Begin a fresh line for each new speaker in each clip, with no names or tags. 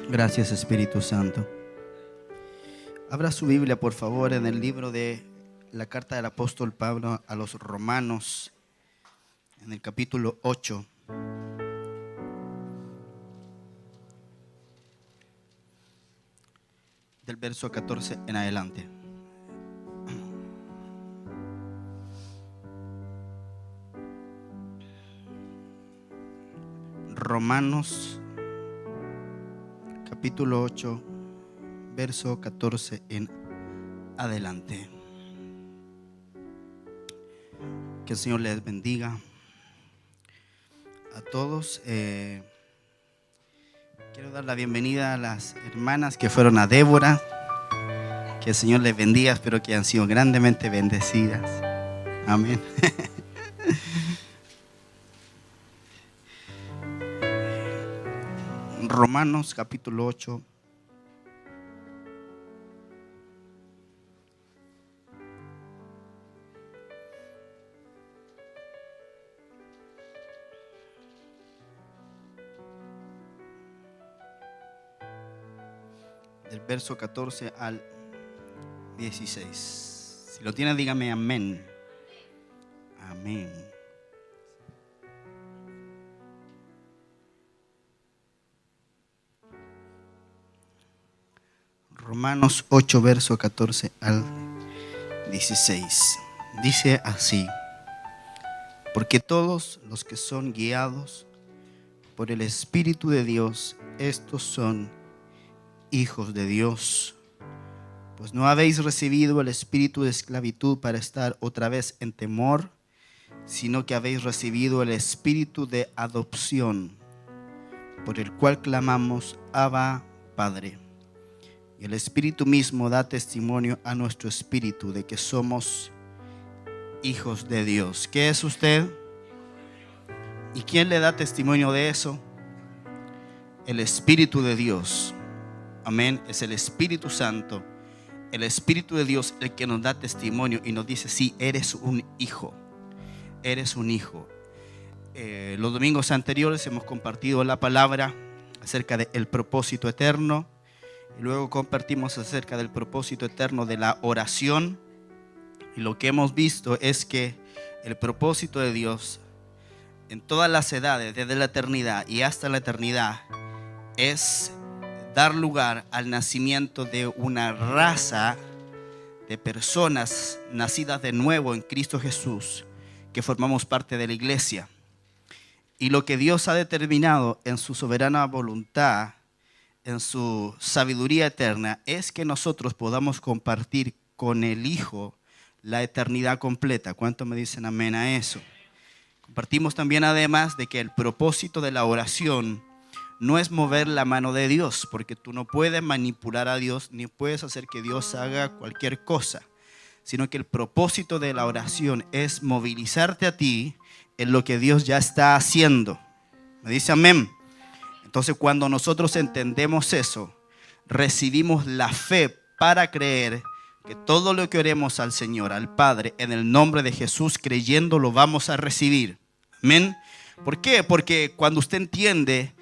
Gracias, Espíritu Santo. Abra su Biblia, por favor, en el libro de la carta del apóstol Pablo a los Romanos, en el capítulo 8. Del verso 14 en adelante. Romanos capítulo 8, verso 14 en adelante. Que el Señor les bendiga a todos. Quiero dar la bienvenida a las hermanas que fueron a Débora. Que el Señor les bendiga. Espero que hayan sido grandemente bendecidas. Amén. Romanos capítulo 8. Del verso 14 al 16. Si lo tienen, dígame amén. Amén. Romanos 8, verso 14 al 16. Dice así: porque todos los que son guiados por el Espíritu de Dios, estos son hijos de Dios. Pues no habéis recibido el espíritu de esclavitud para estar otra vez en temor, sino que habéis recibido el espíritu de adopción, por el cual clamamos: Abba, Padre. Y el Espíritu mismo da testimonio a nuestro espíritu de que somos hijos de Dios. ¿Qué es usted? ¿Y quién le da testimonio de eso? El Espíritu de Dios. Amén. Es el Espíritu Santo, el Espíritu de Dios, el que nos da testimonio y nos dice: sí, eres un hijo. Eres un hijo. Los domingos anteriores hemos compartido la palabra acerca del propósito eterno. Y luego compartimos acerca del propósito eterno de la oración. Y lo que hemos visto es que el propósito de Dios en todas las edades, desde la eternidad y hasta la eternidad, es dar lugar al nacimiento de una raza de personas nacidas de nuevo en Cristo Jesús, que formamos parte de la iglesia. Y lo que Dios ha determinado en su soberana voluntad, en su sabiduría eterna, es que nosotros podamos compartir con el Hijo la eternidad completa. ¿Cuántos me dicen amén a eso? Compartimos también, además, de que el propósito de la oración no es mover la mano de Dios, porque tú no puedes manipular a Dios ni puedes hacer que Dios haga cualquier cosa, sino que el propósito de la oración es movilizarte a ti en lo que Dios ya está haciendo. ¿Me dice amén? Entonces, cuando nosotros entendemos eso, recibimos la fe para creer que todo lo que oremos al Señor, al Padre, en el nombre de Jesús, creyendo, lo vamos a recibir. Amén. ¿Por qué? Porque cuando usted entiende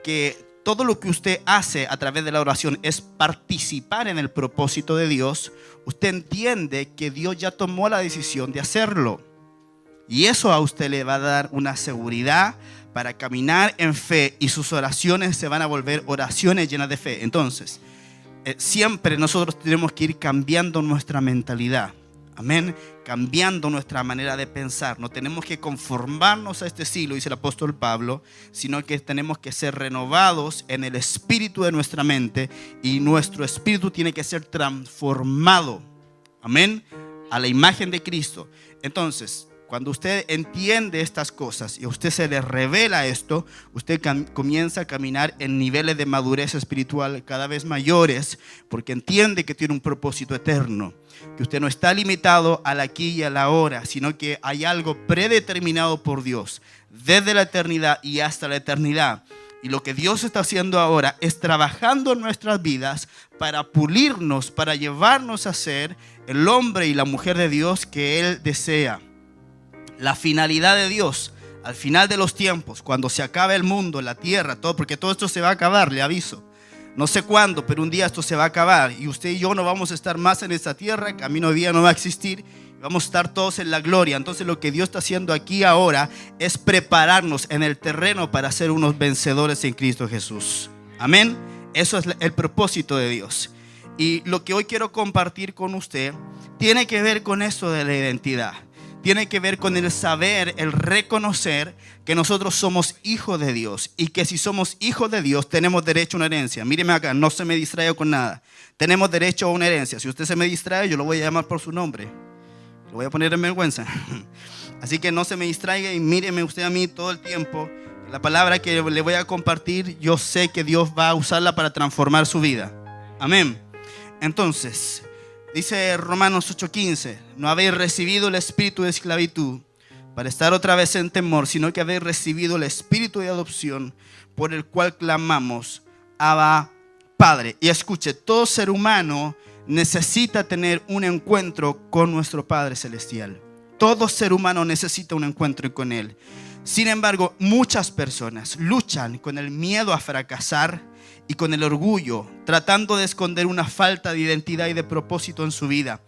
que todo lo que usted hace a través de la oración es participar en el propósito de Dios, usted entiende que Dios ya tomó la decisión de hacerlo. Y eso a usted le va a dar una seguridad para caminar en fe, y sus oraciones se van a volver oraciones llenas de fe. Entonces, siempre nosotros tenemos que ir cambiando nuestra mentalidad. Amén. Cambiando nuestra manera de pensar. No tenemos que conformarnos a este siglo, dice el apóstol Pablo, sino que tenemos que ser renovados en el espíritu de nuestra mente, y nuestro espíritu tiene que ser transformado. Amén. A la imagen de Cristo. Entonces, cuando usted entiende estas cosas y a usted se le revela esto, usted comienza a caminar en niveles de madurez espiritual cada vez mayores, porque entiende que tiene un propósito eterno, que usted no está limitado al aquí y a la ahora, sino que hay algo predeterminado por Dios desde la eternidad y hasta la eternidad. Y lo que Dios está haciendo ahora es trabajando en nuestras vidas para pulirnos, para llevarnos a ser el hombre y la mujer de Dios que Él desea. La finalidad de Dios al final de los tiempos, cuando se acabe el mundo, la tierra, todo, porque todo esto se va a acabar, le aviso. No sé cuándo, pero un día esto se va a acabar y usted y yo no vamos a estar más en esta tierra, camino de vida no va a existir, vamos a estar todos en la gloria. Entonces lo que Dios está haciendo aquí ahora es prepararnos en el terreno para ser unos vencedores en Cristo Jesús. Amén. Eso es el propósito de Dios. Y lo que hoy quiero compartir con usted tiene que ver con esto de la identidad. Tiene que ver con el saber, el reconocer que nosotros somos hijos de Dios. Y que si somos hijos de Dios tenemos derecho a una herencia. Míreme acá, no se me distraiga con nada. Tenemos derecho a una herencia. Si usted se me distrae, yo lo voy a llamar por su nombre. Lo voy a poner en vergüenza. Así que no se me distraiga y míreme usted a mí todo el tiempo. La palabra que le voy a compartir, yo sé que Dios va a usarla para transformar su vida. Amén. Entonces, dice Romanos 8:15, no habéis recibido el espíritu de esclavitud para estar otra vez en temor, sino que habéis recibido el espíritu de adopción por el cual clamamos, Abba, Padre. Y escuche, todo ser humano necesita tener un encuentro con nuestro Padre Celestial. Todo ser humano necesita un encuentro con Él. Sin embargo, muchas personas luchan con el miedo a fracasar y con el orgullo, tratando de esconder una falta de identidad y de propósito en su vida.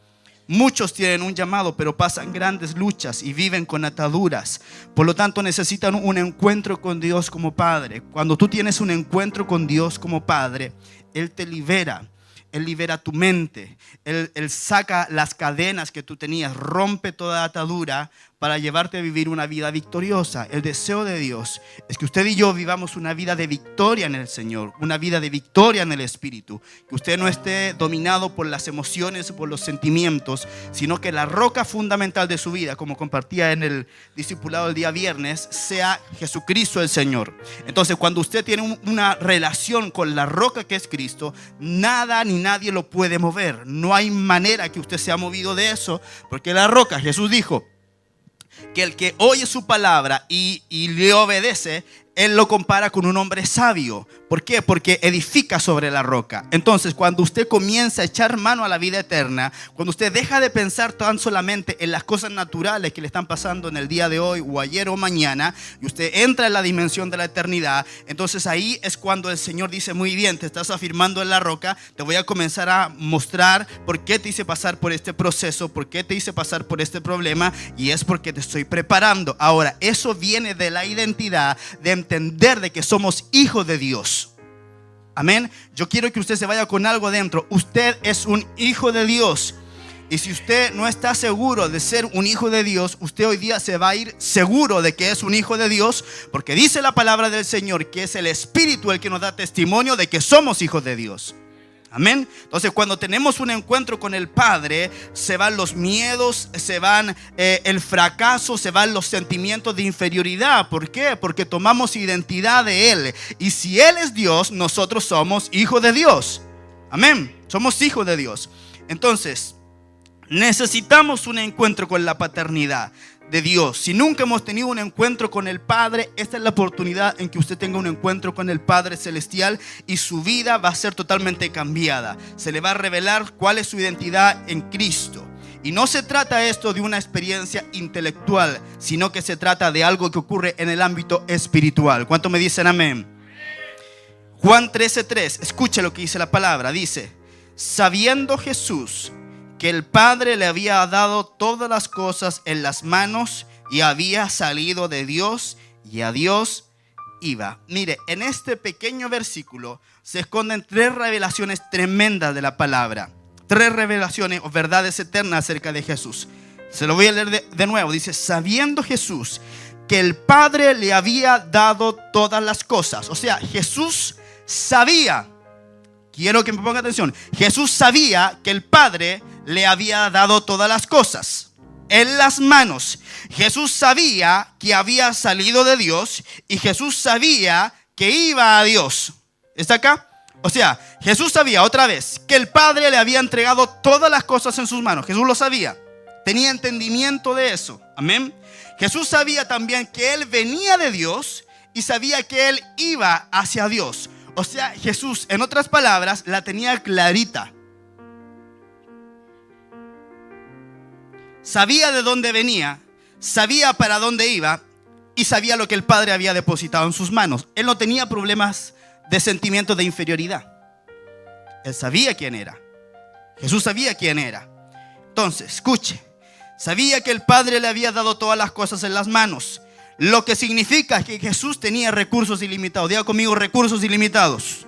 Muchos tienen un llamado, pero pasan grandes luchas y viven con ataduras. Por lo tanto, necesitan un encuentro con Dios como Padre. Cuando tú tienes un encuentro con Dios como Padre, Él te libera. Él libera tu mente. Él saca las cadenas que tú tenías, rompe toda atadura para llevarte a vivir una vida victoriosa. El deseo de Dios es que usted y yo vivamos una vida de victoria en el Señor, una vida de victoria en el Espíritu. Que usted no esté dominado por las emociones, por los sentimientos, sino que la roca fundamental de su vida, como compartía en el discipulado el día viernes, sea Jesucristo el Señor. Entonces, cuando usted tiene una relación con la roca que es Cristo, nada ni nadie lo puede mover. No hay manera que usted sea movido de eso, porque la roca, Jesús dijo que el que oye su palabra y le obedece, Él lo compara con un hombre sabio. ¿Por qué? Porque edifica sobre la roca. Entonces, cuando usted comienza a echar mano a la vida eterna, cuando usted deja de pensar tan solamente en las cosas naturales que le están pasando en el día de hoy o ayer o mañana, y usted entra en la dimensión de la eternidad, entonces ahí es cuando el Señor dice, muy bien, te estás afirmando en la roca, te voy a comenzar a mostrar por qué te hice pasar por este proceso, por qué te hice pasar por este problema, y es porque te estoy preparando. Ahora, eso viene de la identidad, de entender de que somos hijos de Dios. Amén. Yo quiero que usted se vaya con algo dentro. Usted es un hijo de Dios. Y si usted no está seguro de ser un hijo de Dios, usted hoy día se va a ir seguro de que es un hijo de Dios, porque dice la palabra del Señor que es el Espíritu el que nos da testimonio de que somos hijos de Dios. Amén. Entonces, cuando tenemos un encuentro con el Padre, se van los miedos, se van el fracaso, se van los sentimientos de inferioridad. ¿Por qué? Porque tomamos identidad de Él. Y si Él es Dios, nosotros somos hijos de Dios. Amén. Somos hijos de Dios. Entonces, necesitamos un encuentro con la paternidad de Dios. Si nunca hemos tenido un encuentro con el Padre, esta es la oportunidad en que usted tenga un encuentro con el Padre Celestial y su vida va a ser totalmente cambiada. Se le va a revelar cuál es su identidad en Cristo. Y no se trata esto de una experiencia intelectual, sino que se trata de algo que ocurre en el ámbito espiritual. ¿Cuánto me dicen amén? Juan 13:3, escuche lo que dice la palabra. Dice, sabiendo Jesús que el Padre le había dado todas las cosas en las manos y había salido de Dios y a Dios iba. Mire, en este pequeño versículo se esconden tres revelaciones tremendas de la palabra. Tres revelaciones o verdades eternas acerca de Jesús. Se lo voy a leer de nuevo. Dice, sabiendo Jesús que el Padre le había dado todas las cosas. O sea, Jesús sabía. Quiero que me ponga atención. Jesús sabía que el Padre le había dado todas las cosas en las manos. Jesús sabía que había salido de Dios y Jesús sabía que iba a Dios. ¿Está acá? O sea, Jesús sabía otra vez que el Padre le había entregado todas las cosas en sus manos. Jesús lo sabía. Tenía entendimiento de eso. Amén. Jesús sabía también que Él venía de Dios y sabía que Él iba hacia Dios. O sea, Jesús, en otras palabras, la tenía clarita. Sabía de dónde venía, sabía para dónde iba y sabía lo que el Padre había depositado en sus manos. Él no tenía problemas de sentimientos de inferioridad. Él sabía quién era. Jesús sabía quién era. Entonces, escuche. Sabía que el Padre le había dado todas las cosas en las manos. Lo que significa que Jesús tenía recursos ilimitados. Diga conmigo, recursos ilimitados.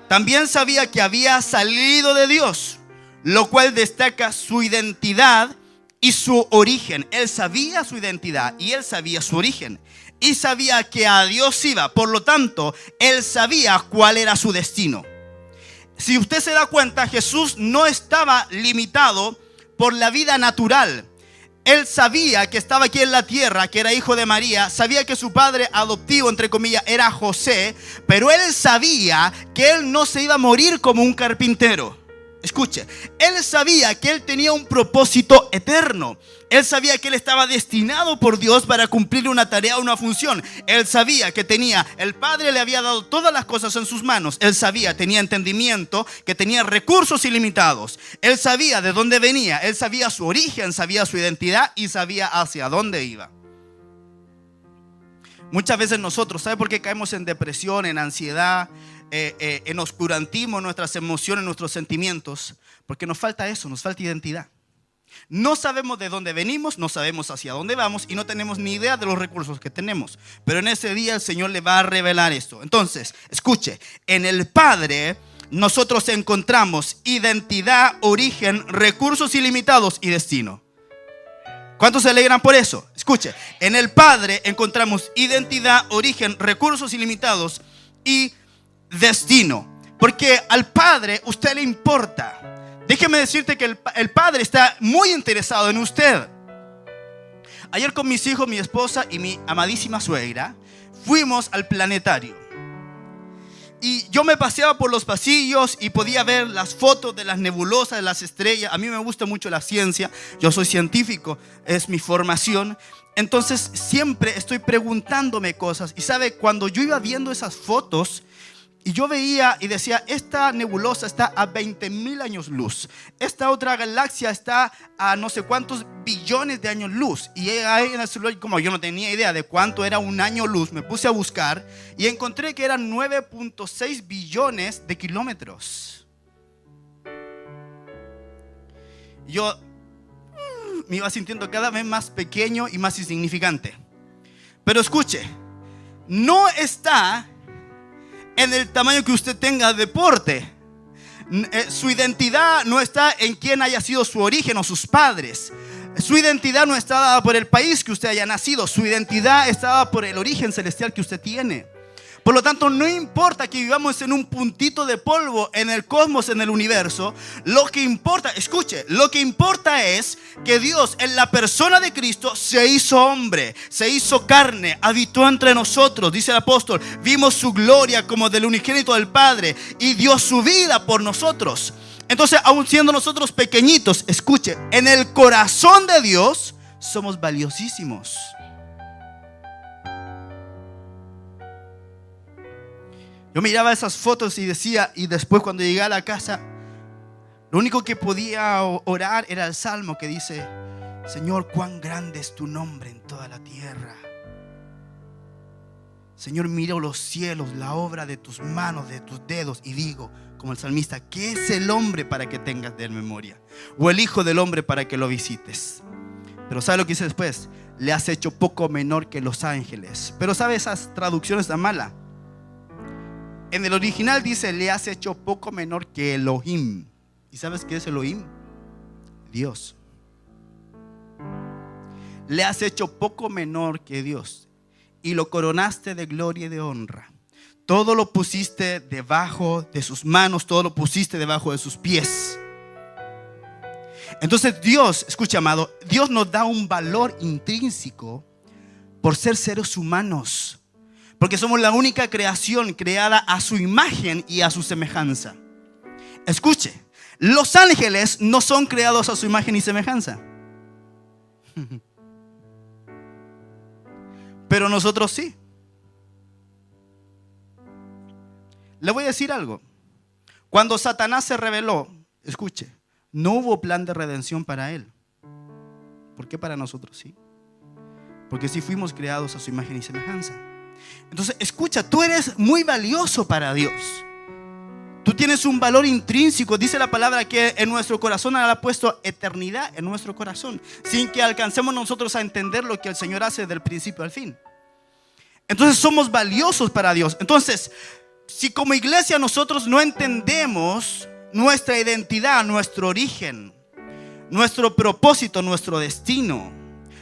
También sabía que había salido de Dios, lo cual destaca su identidad y su origen. Él sabía su identidad y él sabía su origen. Y sabía que a Dios iba. Por lo tanto, él sabía cuál era su destino. Si usted se da cuenta, Jesús no estaba limitado por la vida natural. Él sabía que estaba aquí en la tierra, que era hijo de María. Sabía que su padre adoptivo, entre comillas, era José. Pero él sabía que él no se iba a morir como un carpintero. Escuche, él sabía que él tenía un propósito eterno. Él sabía que él estaba destinado por Dios para cumplir una tarea, una función. Él sabía que el Padre le había dado todas las cosas en sus manos. Él sabía, tenía entendimiento, que tenía recursos ilimitados. Él sabía de dónde venía. Él sabía su origen, sabía su identidad y sabía hacia dónde iba. Muchas veces nosotros, ¿sabe por qué caemos en depresión, en ansiedad, en oscurantismo, en nuestras emociones, en nuestros sentimientos? Porque nos falta eso, nos falta identidad. No sabemos de dónde venimos, no sabemos hacia dónde vamos y no tenemos ni idea de los recursos que tenemos. Pero en ese día el Señor le va a revelar esto. Entonces, escuche, en el Padre nosotros encontramos identidad, origen, recursos ilimitados y destino. ¿Cuántos se alegran por eso? Escuche, en el Padre encontramos identidad, origen, recursos ilimitados y destino. Porque al Padre usted le importa. Déjeme decirte que el Padre está muy interesado en usted. Ayer con mis hijos, mi esposa y mi amadísima suegra fuimos al planetario. Y yo me paseaba por los pasillos y podía ver las fotos de las nebulosas, de las estrellas. A mí me gusta mucho la ciencia. Yo soy científico, es mi formación. Entonces siempre estoy preguntándome cosas. Y sabe, cuando yo iba viendo esas fotos, y yo veía y decía, esta nebulosa está a 20,000 años luz. Esta otra galaxia está a no sé cuántos billones de años luz. Y ahí en el celular, como yo no tenía idea de cuánto era un año luz, me puse a buscar y encontré que eran 9.6 billones de kilómetros. Yo me iba sintiendo cada vez más pequeño y más insignificante. Pero escuche, no está en el tamaño que usted tenga de porte. Su identidad no está en quién haya sido su origen o sus padres. Su identidad no está dada por el país que usted haya nacido. Su identidad está dada por el origen celestial que usted tiene. Por lo tanto, no importa que vivamos en un puntito de polvo en el cosmos, en el universo. Lo que importa, escuche, lo que importa es que Dios en la persona de Cristo se hizo hombre, se hizo carne, habitó entre nosotros. Dice el apóstol, vimos su gloria como del unigénito del Padre y dio su vida por nosotros. Entonces, aun siendo nosotros pequeñitos, escuche, en el corazón de Dios somos valiosísimos. Yo miraba esas fotos y decía, y después cuando llegué a la casa, lo único que podía orar era el salmo que dice, Señor, cuán grande es tu nombre en toda la tierra. Señor, miro los cielos, la obra de tus manos, de tus dedos, y digo, como el salmista, ¿qué es el hombre para que tengas de él memoria? O el hijo del hombre para que lo visites. Pero ¿sabe lo que dice después? Le has hecho poco menor que los ángeles. Pero ¿sabe esas traducciones tan malas? En el original dice, le has hecho poco menor que Elohim. ¿Y sabes qué es Elohim? Dios. Le has hecho poco menor que Dios y lo coronaste de gloria y de honra. Todo lo pusiste debajo de sus manos, todo lo pusiste debajo de sus pies. Entonces Dios, escucha amado, Dios nos da un valor intrínseco por ser seres humanos. Porque somos la única creación creada a su imagen y a su semejanza. Escuche, los ángeles no son creados a su imagen y semejanza. Pero nosotros sí. Le voy a decir algo. Cuando Satanás se rebeló, escuche, no hubo plan de redención para él. ¿Por qué para nosotros sí? Porque sí fuimos creados a su imagen y semejanza. Entonces, escucha, tú eres muy valioso para Dios. Tú tienes un valor intrínseco. Dice la palabra que en nuestro corazón ha puesto eternidad en nuestro corazón, sin que alcancemos nosotros a entender lo que el Señor hace del principio al fin. Entonces somos valiosos para Dios. Entonces, si como iglesia nosotros no entendemos nuestra identidad, nuestro origen, nuestro propósito, nuestro destino,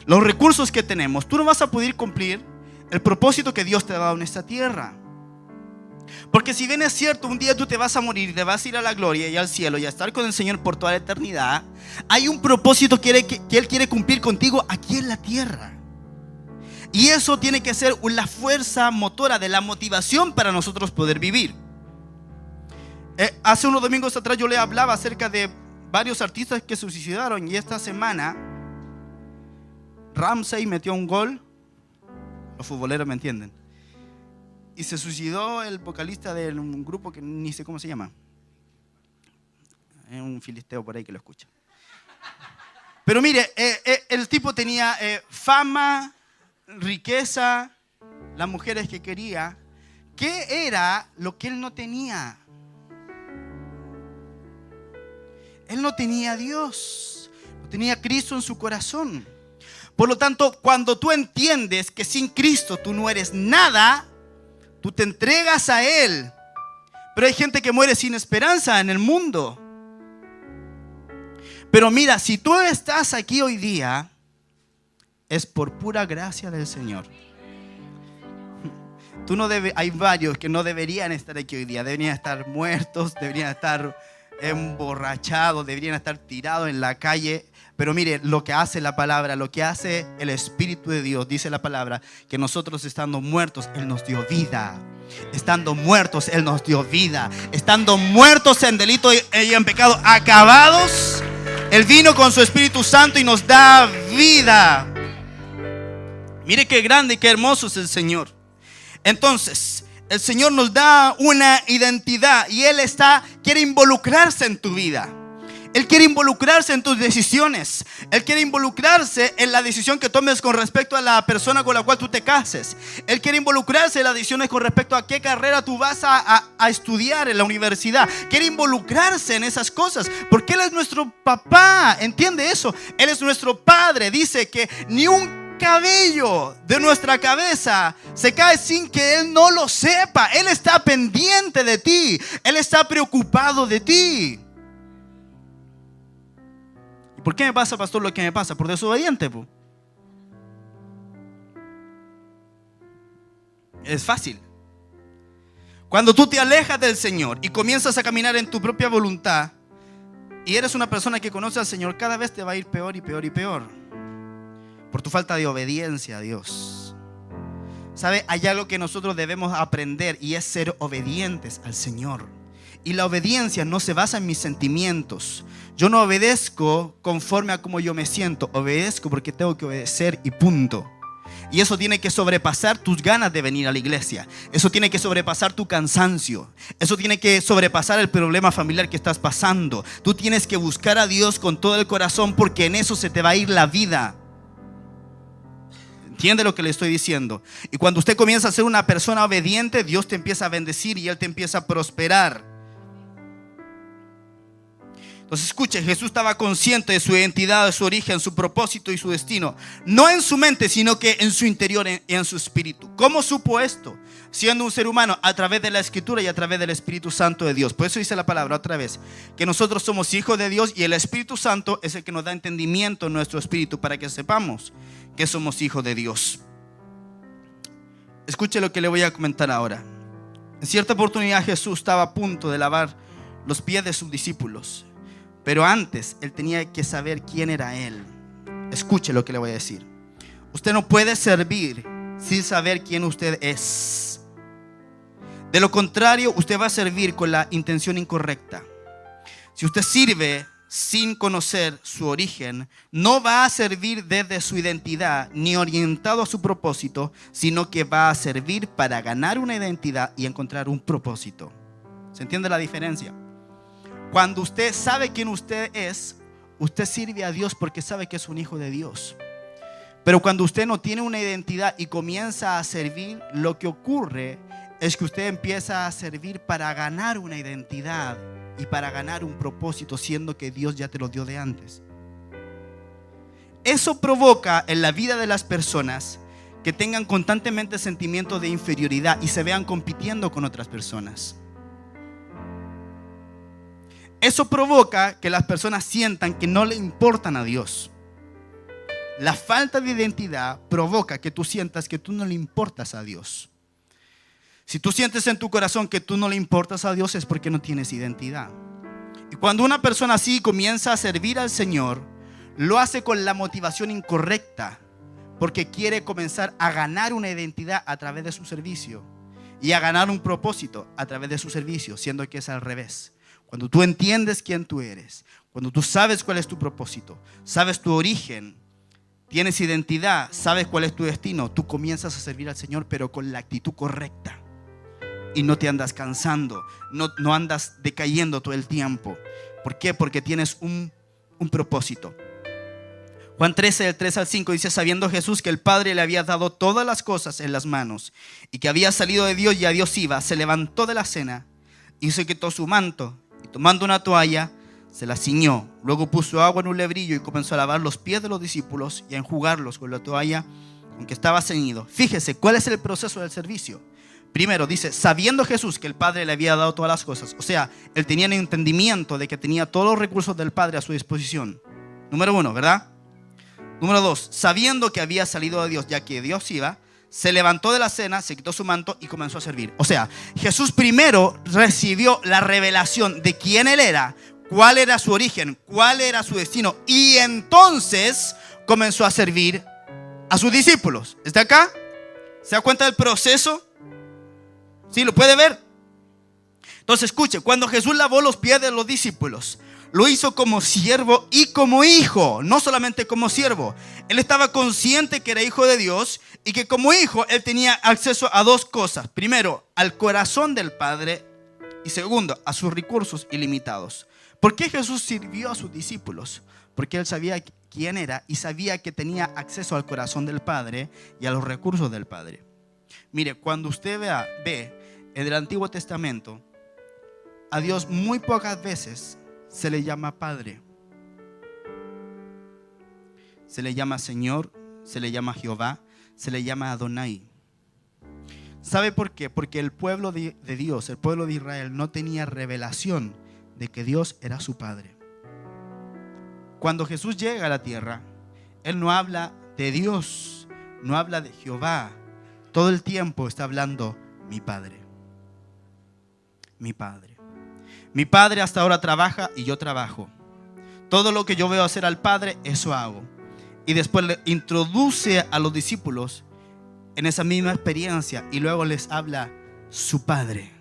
los recursos que tenemos, tú no vas a poder cumplir el propósito que Dios te ha dado en esta tierra. Porque si bien es cierto, un día tú te vas a morir y te vas a ir a la gloria y al cielo y a estar con el Señor por toda la eternidad, hay un propósito que Él quiere cumplir contigo aquí en la tierra. Y eso tiene que ser la fuerza motora de la motivación para nosotros poder vivir. Hace unos domingos atrás yo le hablaba acerca de varios artistas que se suicidaron, y esta semana Ramsey metió un gol. Los futboleros me entienden. Y se suicidó el vocalista de un grupo que ni sé cómo se llama. Es un filisteo por ahí que lo escucha. Pero mire, el tipo tenía fama, riqueza, las mujeres que quería. ¿Qué era lo que él no tenía? Él no tenía a Dios, no tenía a Cristo en su corazón. Por lo tanto, cuando tú entiendes que sin Cristo tú no eres nada, tú te entregas a Él. Pero hay gente que muere sin esperanza en el mundo. Pero mira, si tú estás aquí hoy día, es por pura gracia del Señor. Hay varios que no deberían estar aquí hoy día. Deberían estar muertos, deberían estar emborrachados, deberían estar tirados en la calle. Pero mire, lo que hace la palabra, lo que hace el Espíritu de Dios, dice la palabra, que nosotros estando muertos, Él nos dio vida. Estando muertos, Él nos dio vida. Estando muertos en delito y en pecado, acabados, Él vino con su Espíritu Santo y nos da vida. Mire qué grande y qué hermoso es el Señor. Entonces, el Señor nos da una identidad y Él quiere involucrarse en tu vida. Él quiere involucrarse en tus decisiones. Él quiere involucrarse en la decisión que tomes con respecto a la persona con la cual tú te cases. Él quiere involucrarse en las decisiones con respecto a qué carrera tú vas a estudiar en la universidad. Quiere involucrarse en esas cosas porque Él es nuestro papá. ¿Entiende eso? Él es nuestro padre. Dice que ni un cabello de nuestra cabeza se cae sin que Él no lo sepa. Él está pendiente de ti. Él está preocupado de ti. ¿Por qué me pasa, pastor, lo que me pasa? Por desobediente, po. Es fácil. Cuando tú te alejas del Señor y comienzas a caminar en tu propia voluntad y eres una persona que conoce al Señor, cada vez te va a ir peor y peor y peor por tu falta de obediencia a Dios. ¿Sabe? Hay algo que nosotros debemos aprender y es ser obedientes al Señor. Y la obediencia no se basa en mis sentimientos. Yo no obedezco conforme a cómo yo me siento. Obedezco porque tengo que obedecer y punto. Y eso tiene que sobrepasar tus ganas de venir a la iglesia. Eso tiene que sobrepasar tu cansancio. Eso tiene que sobrepasar el problema familiar que estás pasando. Tú tienes que buscar a Dios con todo el corazón porque en eso se te va a ir la vida. ¿Entiende lo que le estoy diciendo? Y cuando usted comienza a ser una persona obediente, Dios te empieza a bendecir y Él te empieza a prosperar. Entonces escuche, Jesús estaba consciente de su identidad, de su origen, su propósito y su destino. No en su mente, sino que en su interior y en su espíritu. ¿Cómo supo esto? Siendo un ser humano, a través de la Escritura y a través del Espíritu Santo de Dios. Por eso dice la palabra otra vez, que nosotros somos hijos de Dios y el Espíritu Santo es el que nos da entendimiento en nuestro espíritu para que sepamos que somos hijos de Dios. Escuche lo que le voy a comentar ahora. En cierta oportunidad Jesús estaba a punto de lavar los pies de sus discípulos. Pero antes Él tenía que saber quién era Él. Escuche lo que le voy a decir. Usted no puede servir sin saber quién usted es. De lo contrario, usted va a servir con la intención incorrecta. Si usted sirve sin conocer su origen, no va a servir desde su identidad ni orientado a su propósito, sino que va a servir para ganar una identidad y encontrar un propósito. ¿Se entiende la diferencia? Cuando usted sabe quién usted es, usted sirve a Dios porque sabe que es un hijo de Dios. Pero cuando usted no tiene una identidad y comienza a servir, lo que ocurre es que usted empieza a servir para ganar una identidad y para ganar un propósito, siendo que Dios ya te lo dio de antes. Eso provoca en la vida de las personas que tengan constantemente sentimientos de inferioridad y se vean compitiendo con otras personas. Eso provoca que las personas sientan que no le importan a Dios. La falta de identidad provoca que tú sientas que tú no le importas a Dios. Si tú sientes en tu corazón que tú no le importas a Dios, es porque no tienes identidad. Y cuando una persona así comienza a servir al Señor, lo hace con la motivación incorrecta, porque quiere comenzar a ganar una identidad a través de su servicio y a ganar un propósito a través de su servicio, siendo que es al revés. Cuando tú entiendes quién tú eres, cuando tú sabes cuál es tu propósito, sabes tu origen, tienes identidad, sabes cuál es tu destino, tú comienzas a servir al Señor, pero con la actitud correcta. Y no te andas cansando, no andas decayendo todo el tiempo. ¿Por qué? Porque tienes un propósito. Juan 13, del 3 al 5 dice: sabiendo Jesús que el Padre le había dado todas las cosas en las manos y que había salido de Dios y a Dios iba, se levantó de la cena y se quitó su manto y tomando una toalla se la ciñó. Luego puso agua en un lebrillo y comenzó a lavar los pies de los discípulos y a enjugarlos con la toalla con que estaba ceñido. Fíjese cuál es el proceso del servicio. Primero dice, sabiendo Jesús que el Padre le había dado todas las cosas. O sea, él tenía el entendimiento de que tenía todos los recursos del Padre a su disposición. Número 1, ¿verdad? Número 2, sabiendo que había salido de Dios, ya que Dios iba, se levantó de la cena, se quitó su manto y comenzó a servir. O sea, Jesús primero recibió la revelación de quién él era, cuál era su origen, cuál era su destino, y entonces comenzó a servir a sus discípulos. ¿Está acá? ¿Se da cuenta del proceso? ¿Sí? ¿Lo puede ver? Entonces escuche, cuando Jesús lavó los pies de los discípulos, lo hizo como siervo y como hijo, no solamente como siervo. Él estaba consciente que era hijo de Dios y que como hijo él tenía acceso a dos cosas. Primero, al corazón del Padre, y segundo, a sus recursos ilimitados. ¿Por qué Jesús sirvió a sus discípulos? Porque él sabía quién era y sabía que tenía acceso al corazón del Padre y a los recursos del Padre. Mire, cuando usted ve en el Antiguo Testamento, a Dios muy pocas veces se le llama Padre. Se le llama Señor, se le llama Jehová, se le llama Adonai. ¿Sabe por qué? Porque el pueblo de Dios, el pueblo de Israel, no tenía revelación de que Dios era su Padre. Cuando Jesús llega a la tierra, Él no habla de Dios, no habla de Jehová. Todo el tiempo está hablando mi Padre. Mi Padre. Mi Padre hasta ahora trabaja y yo trabajo. Todo lo que yo veo hacer al Padre, eso hago. Y después le introduce a los discípulos en esa misma experiencia y luego les habla su Padre.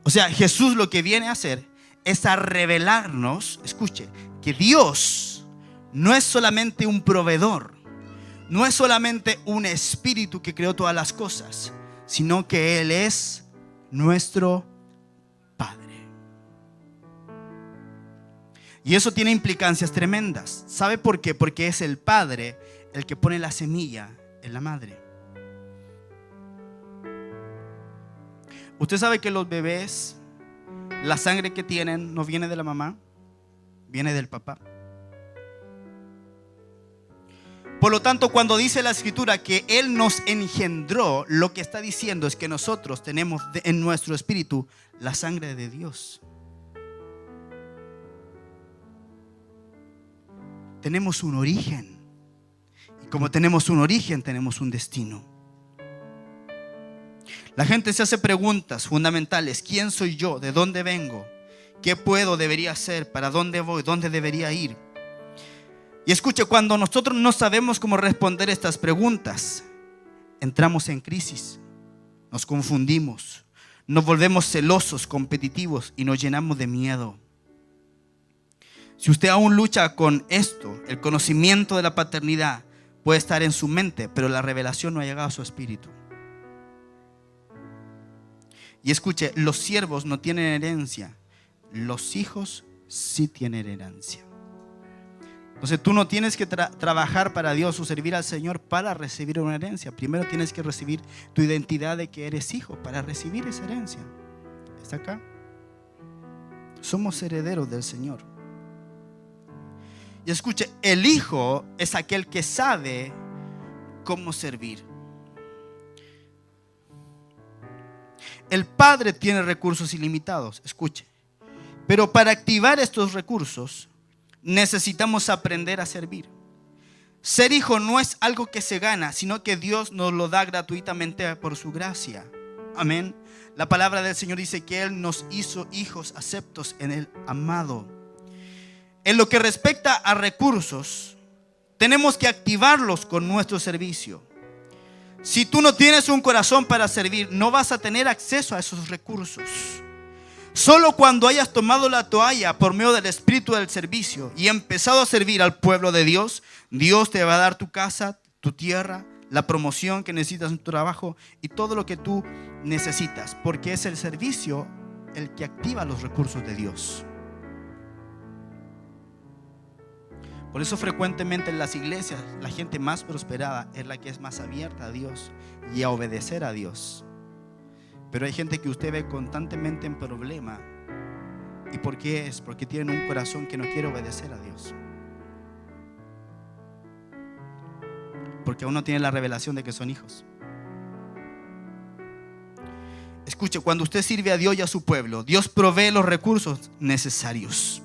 O sea, Jesús lo que viene a hacer es a revelarnos, escuche, que Dios no es solamente un proveedor, no es solamente un espíritu que creó todas las cosas, sino que Él es nuestro Padre. Y eso tiene implicancias tremendas. ¿Sabe por qué? Porque es el Padre el que pone la semilla en la madre. Usted sabe que los bebés, la sangre que tienen no viene de la mamá, viene del papá. Por lo tanto, cuando dice la Escritura que Él nos engendró, lo que está diciendo es que nosotros tenemos en nuestro espíritu la sangre de Dios. Tenemos un origen. Y como tenemos un origen, tenemos un destino. La gente se hace preguntas fundamentales. ¿Quién soy yo? ¿De dónde vengo? ¿Qué puedo, debería hacer? ¿Para dónde voy? ¿Dónde debería ir? Y escuche, cuando nosotros no sabemos cómo responder estas preguntas, entramos en crisis, nos confundimos, nos volvemos celosos, competitivos y nos llenamos de miedo. Si usted aún lucha con esto, el conocimiento de la paternidad puede estar en su mente, pero la revelación no ha llegado a su espíritu. Y escuche, los siervos no tienen herencia, los hijos sí tienen herencia. Entonces tú no tienes que trabajar para Dios o servir al Señor para recibir una herencia. Primero tienes que recibir tu identidad de que eres hijo para recibir esa herencia. ¿Está acá? Somos herederos del Señor. Y escuche, el hijo es aquel que sabe cómo servir. El padre tiene recursos ilimitados, escuche. Pero para activar estos recursos necesitamos aprender a servir. Ser hijo no es algo que se gana, sino que Dios nos lo da gratuitamente por su gracia. Amén. La palabra del Señor dice que Él nos hizo hijos aceptos en el amado. En lo que respecta a recursos, tenemos que activarlos con nuestro servicio. Si tú no tienes un corazón para servir, no vas a tener acceso a esos recursos. Solo cuando hayas tomado la toalla por medio del espíritu del servicio y empezado a servir al pueblo de Dios, Dios te va a dar tu casa, tu tierra, la promoción que necesitas en tu trabajo y todo lo que tú necesitas, porque es el servicio el que activa los recursos de Dios. Por eso frecuentemente en las iglesias la gente más prosperada es la que es más abierta a Dios y a obedecer a Dios. Pero hay gente que usted ve constantemente en problema. ¿Y por qué es? Porque tienen un corazón que no quiere obedecer a Dios. Porque aún no tienen la revelación de que son hijos. Escuche, cuando usted sirve a Dios y a su pueblo, Dios provee los recursos necesarios.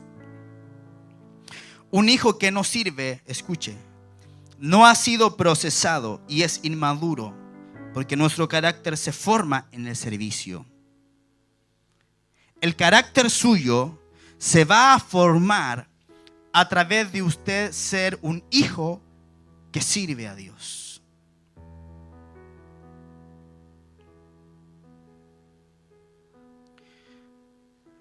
Un hijo que no sirve, escuche, no ha sido procesado y es inmaduro, porque nuestro carácter se forma en el servicio. El carácter suyo se va a formar a través de usted ser un hijo que sirve a Dios.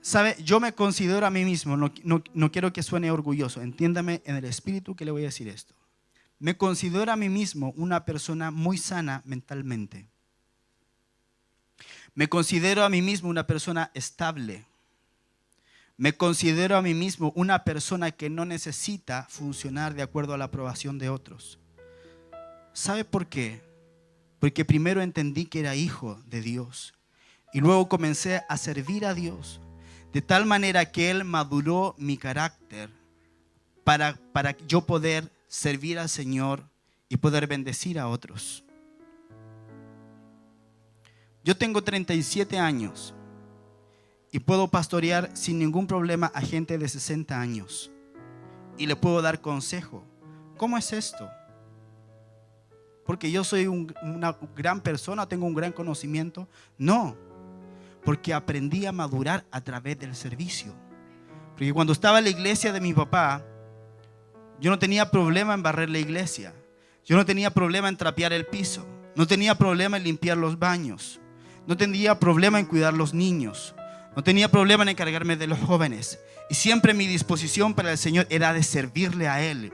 ¿Sabe? Yo me considero a mí mismo, no quiero que suene orgulloso, entiéndame en el espíritu que le voy a decir esto. Me considero a mí mismo una persona muy sana mentalmente. Me considero a mí mismo una persona estable. Me considero a mí mismo una persona que no necesita funcionar de acuerdo a la aprobación de otros. ¿Sabe por qué? Porque primero entendí que era hijo de Dios y luego comencé a servir a Dios de tal manera que Él maduró mi carácter para yo poder servir al Señor y poder bendecir a otros. Yo tengo 37 años y puedo pastorear sin ningún problema a gente de 60 años y le puedo dar consejo. ¿Cómo es esto? Porque yo soy una gran persona, tengo un gran conocimiento. No, porque aprendí a madurar a través del servicio. Porque cuando estaba en la iglesia de mi papá, yo no tenía problema en barrer la iglesia. Yo no tenía problema en trapear el piso. No tenía problema en limpiar los baños. No tenía problema en cuidar los niños. No tenía problema en encargarme de los jóvenes. Y siempre mi disposición para el Señor era de servirle a Él.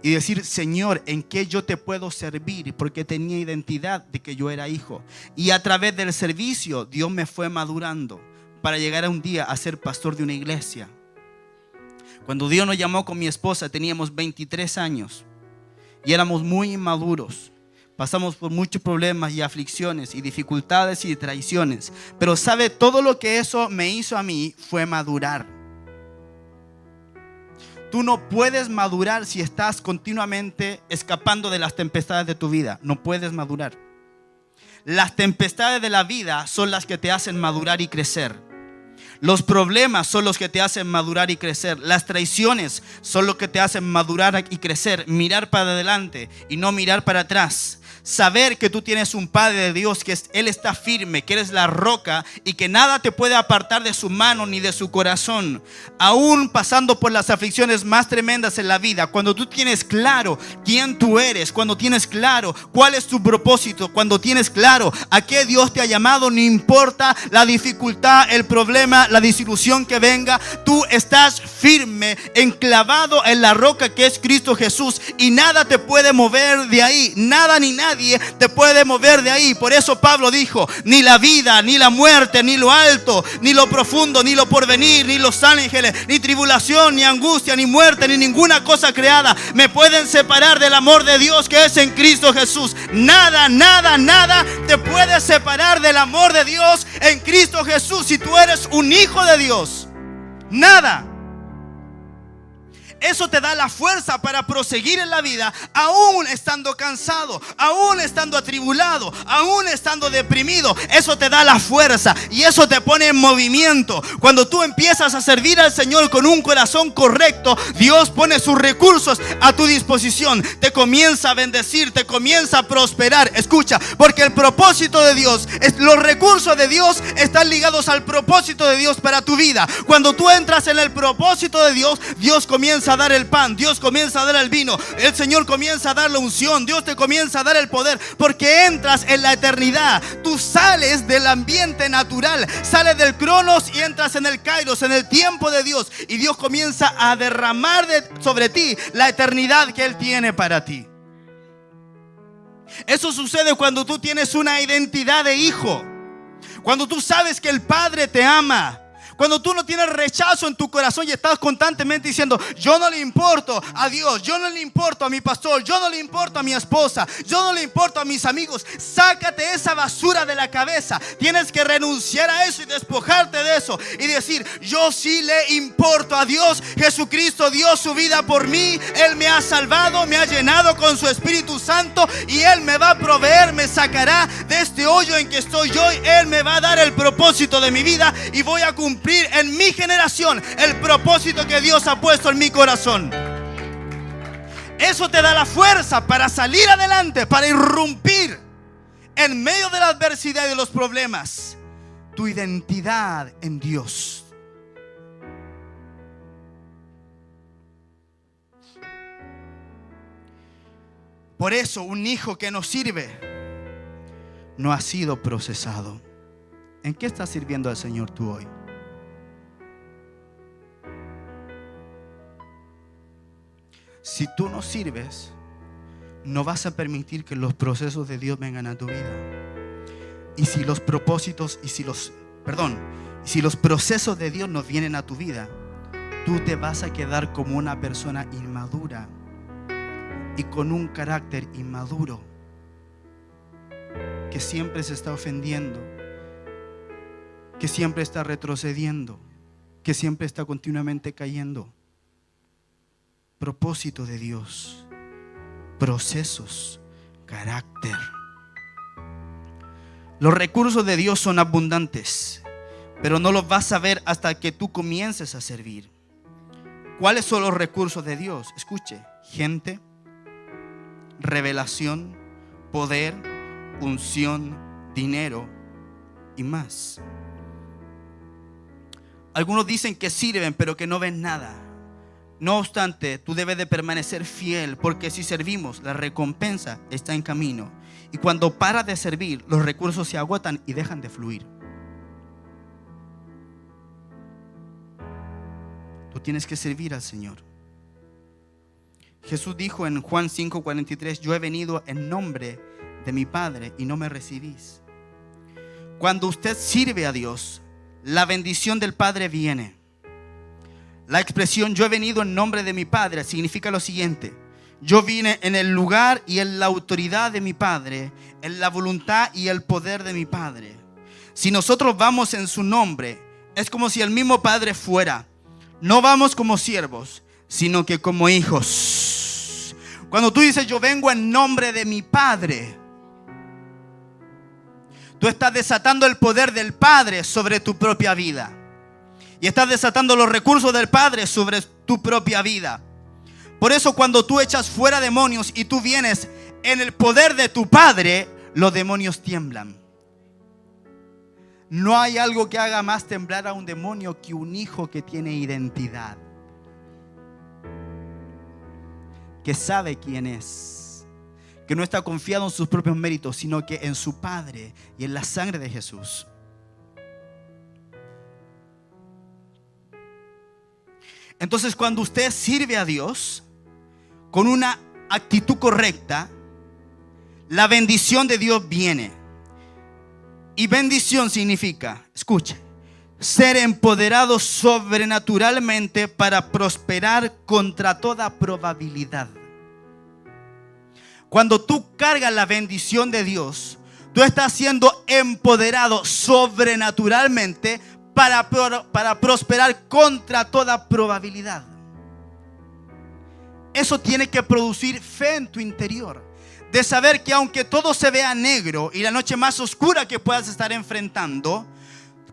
Y decir, Señor, ¿en qué yo te puedo servir? Porque tenía identidad de que yo era hijo. Y a través del servicio, Dios me fue madurando para llegar a un día a ser pastor de una iglesia. Cuando Dios nos llamó con mi esposa, teníamos 23 años y éramos muy inmaduros. Pasamos por muchos problemas y aflicciones y dificultades y traiciones. Pero ¿sabe? Todo lo que eso me hizo a mí fue madurar. Tú no puedes madurar si estás continuamente escapando de las tempestades de tu vida. No puedes madurar. Las tempestades de la vida son las que te hacen madurar y crecer. Los problemas son los que te hacen madurar y crecer. Las traiciones son lo que te hacen madurar y crecer. Mirar para adelante y no mirar para atrás. Saber que tú tienes un Padre de Dios, que Él está firme, que eres la roca y que nada te puede apartar de su mano ni de su corazón. Aún pasando por las aflicciones más tremendas en la vida, cuando tú tienes claro quién tú eres, cuando tienes claro cuál es tu propósito, cuando tienes claro a qué Dios te ha llamado, no importa la dificultad, el problema, la desilusión que venga, tú estás firme, enclavado en la roca que es Cristo Jesús y nada te puede mover de ahí, nada ni nadie nadie te puede mover de ahí. Por eso Pablo dijo: ni la vida, ni la muerte, ni lo alto, ni lo profundo, ni lo porvenir, ni los ángeles, ni tribulación, ni angustia, ni muerte, ni ninguna cosa creada me pueden separar del amor de Dios que es en Cristo Jesús. Nada, nada, nada te puede separar del amor de Dios en Cristo Jesús si tú eres un hijo de Dios. Nada. Eso te da la fuerza para proseguir en la vida, aún estando cansado, aún estando atribulado, aún estando deprimido. Eso te da la fuerza y eso te pone en movimiento. Cuando tú empiezas a servir al Señor con un corazón correcto, Dios pone sus recursos a tu disposición. Te comienza a bendecir, te comienza a prosperar. Escucha, porque el propósito de Dios, los recursos de Dios están ligados al propósito de Dios para tu vida. Cuando tú entras en el propósito de Dios, Dios comienza a dar el pan, Dios comienza a dar el vino, el Señor comienza a dar la unción, Dios te comienza a dar el poder, porque entras en la eternidad. Tú sales del ambiente natural, sales del cronos y entras en el kairos, en el tiempo de Dios, y Dios comienza a derramar sobre ti la eternidad que Él tiene para ti. Eso sucede cuando tú tienes una identidad de hijo, cuando tú sabes que el Padre te ama. Cuando tú no tienes rechazo en tu corazón y estás constantemente diciendo: yo no le importo a Dios, yo no le importo a mi pastor, yo no le importo a mi esposa, yo no le importo a mis amigos. Sácate esa basura de la cabeza. Tienes que renunciar a eso y despojarte de eso y decir: yo sí le importo a Dios. Jesucristo dio su vida por mí, Él me ha salvado, me ha llenado con su Espíritu Santo y Él me va a proveer, me sacará de este hoyo en que estoy yo. Él me va a dar el propósito de mi vida y voy a cumplir en mi generación el propósito que Dios ha puesto en mi corazón. Eso te da la fuerza para salir adelante, para irrumpir en medio de la adversidad y de los problemas. Tu identidad en Dios. Por eso un hijo que no sirve no ha sido procesado. ¿En qué estás sirviendo al Señor tú hoy? Si tú no sirves, no vas a permitir que los procesos de Dios vengan a tu vida. Y si los propósitos si los procesos de Dios no vienen a tu vida, tú te vas a quedar como una persona inmadura y con un carácter inmaduro, que siempre se está ofendiendo, que siempre está retrocediendo, que siempre está continuamente cayendo. Propósito de Dios, procesos, carácter. Los recursos de Dios son abundantes, pero no los vas a ver hasta que tú comiences a servir. ¿Cuáles son los recursos de Dios? Escuche: gente, revelación, poder, unción, dinero y más. Algunos dicen que sirven, pero que no ven nada. No obstante, tú debes de permanecer fiel, porque si servimos, la recompensa está en camino. Y cuando paras de servir, los recursos se agotan y dejan de fluir. Tú tienes que servir al Señor. Jesús dijo en Juan 5:43: yo he venido en nombre de mi Padre y no me recibís. Cuando usted sirve a Dios, la bendición del Padre viene. La expresión "yo he venido en nombre de mi Padre" significa lo siguiente: yo vine en el lugar y en la autoridad de mi Padre, en la voluntad y el poder de mi Padre. Si nosotros vamos en su nombre, es como si el mismo Padre fuera. No vamos como siervos, sino que como hijos. Cuando tú dices "yo vengo en nombre de mi Padre", tú estás desatando el poder del Padre sobre tu propia vida. Y estás desatando los recursos del Padre sobre tu propia vida. Por eso cuando tú echas fuera demonios y tú vienes en el poder de tu Padre, los demonios tiemblan. No hay algo que haga más temblar a un demonio que un hijo que tiene identidad, que sabe quién es, que no está confiado en sus propios méritos, sino que en su Padre y en la sangre de Jesús. Entonces, cuando usted sirve a Dios con una actitud correcta, la bendición de Dios viene. Y bendición significa, escuche, ser empoderado sobrenaturalmente para prosperar contra toda probabilidad. Cuando tú cargas la bendición de Dios, tú estás siendo empoderado sobrenaturalmente para prosperar contra toda probabilidad. Eso tiene que producir fe en tu interior, de saber que aunque todo se vea negro y la noche más oscura que puedas estar enfrentando,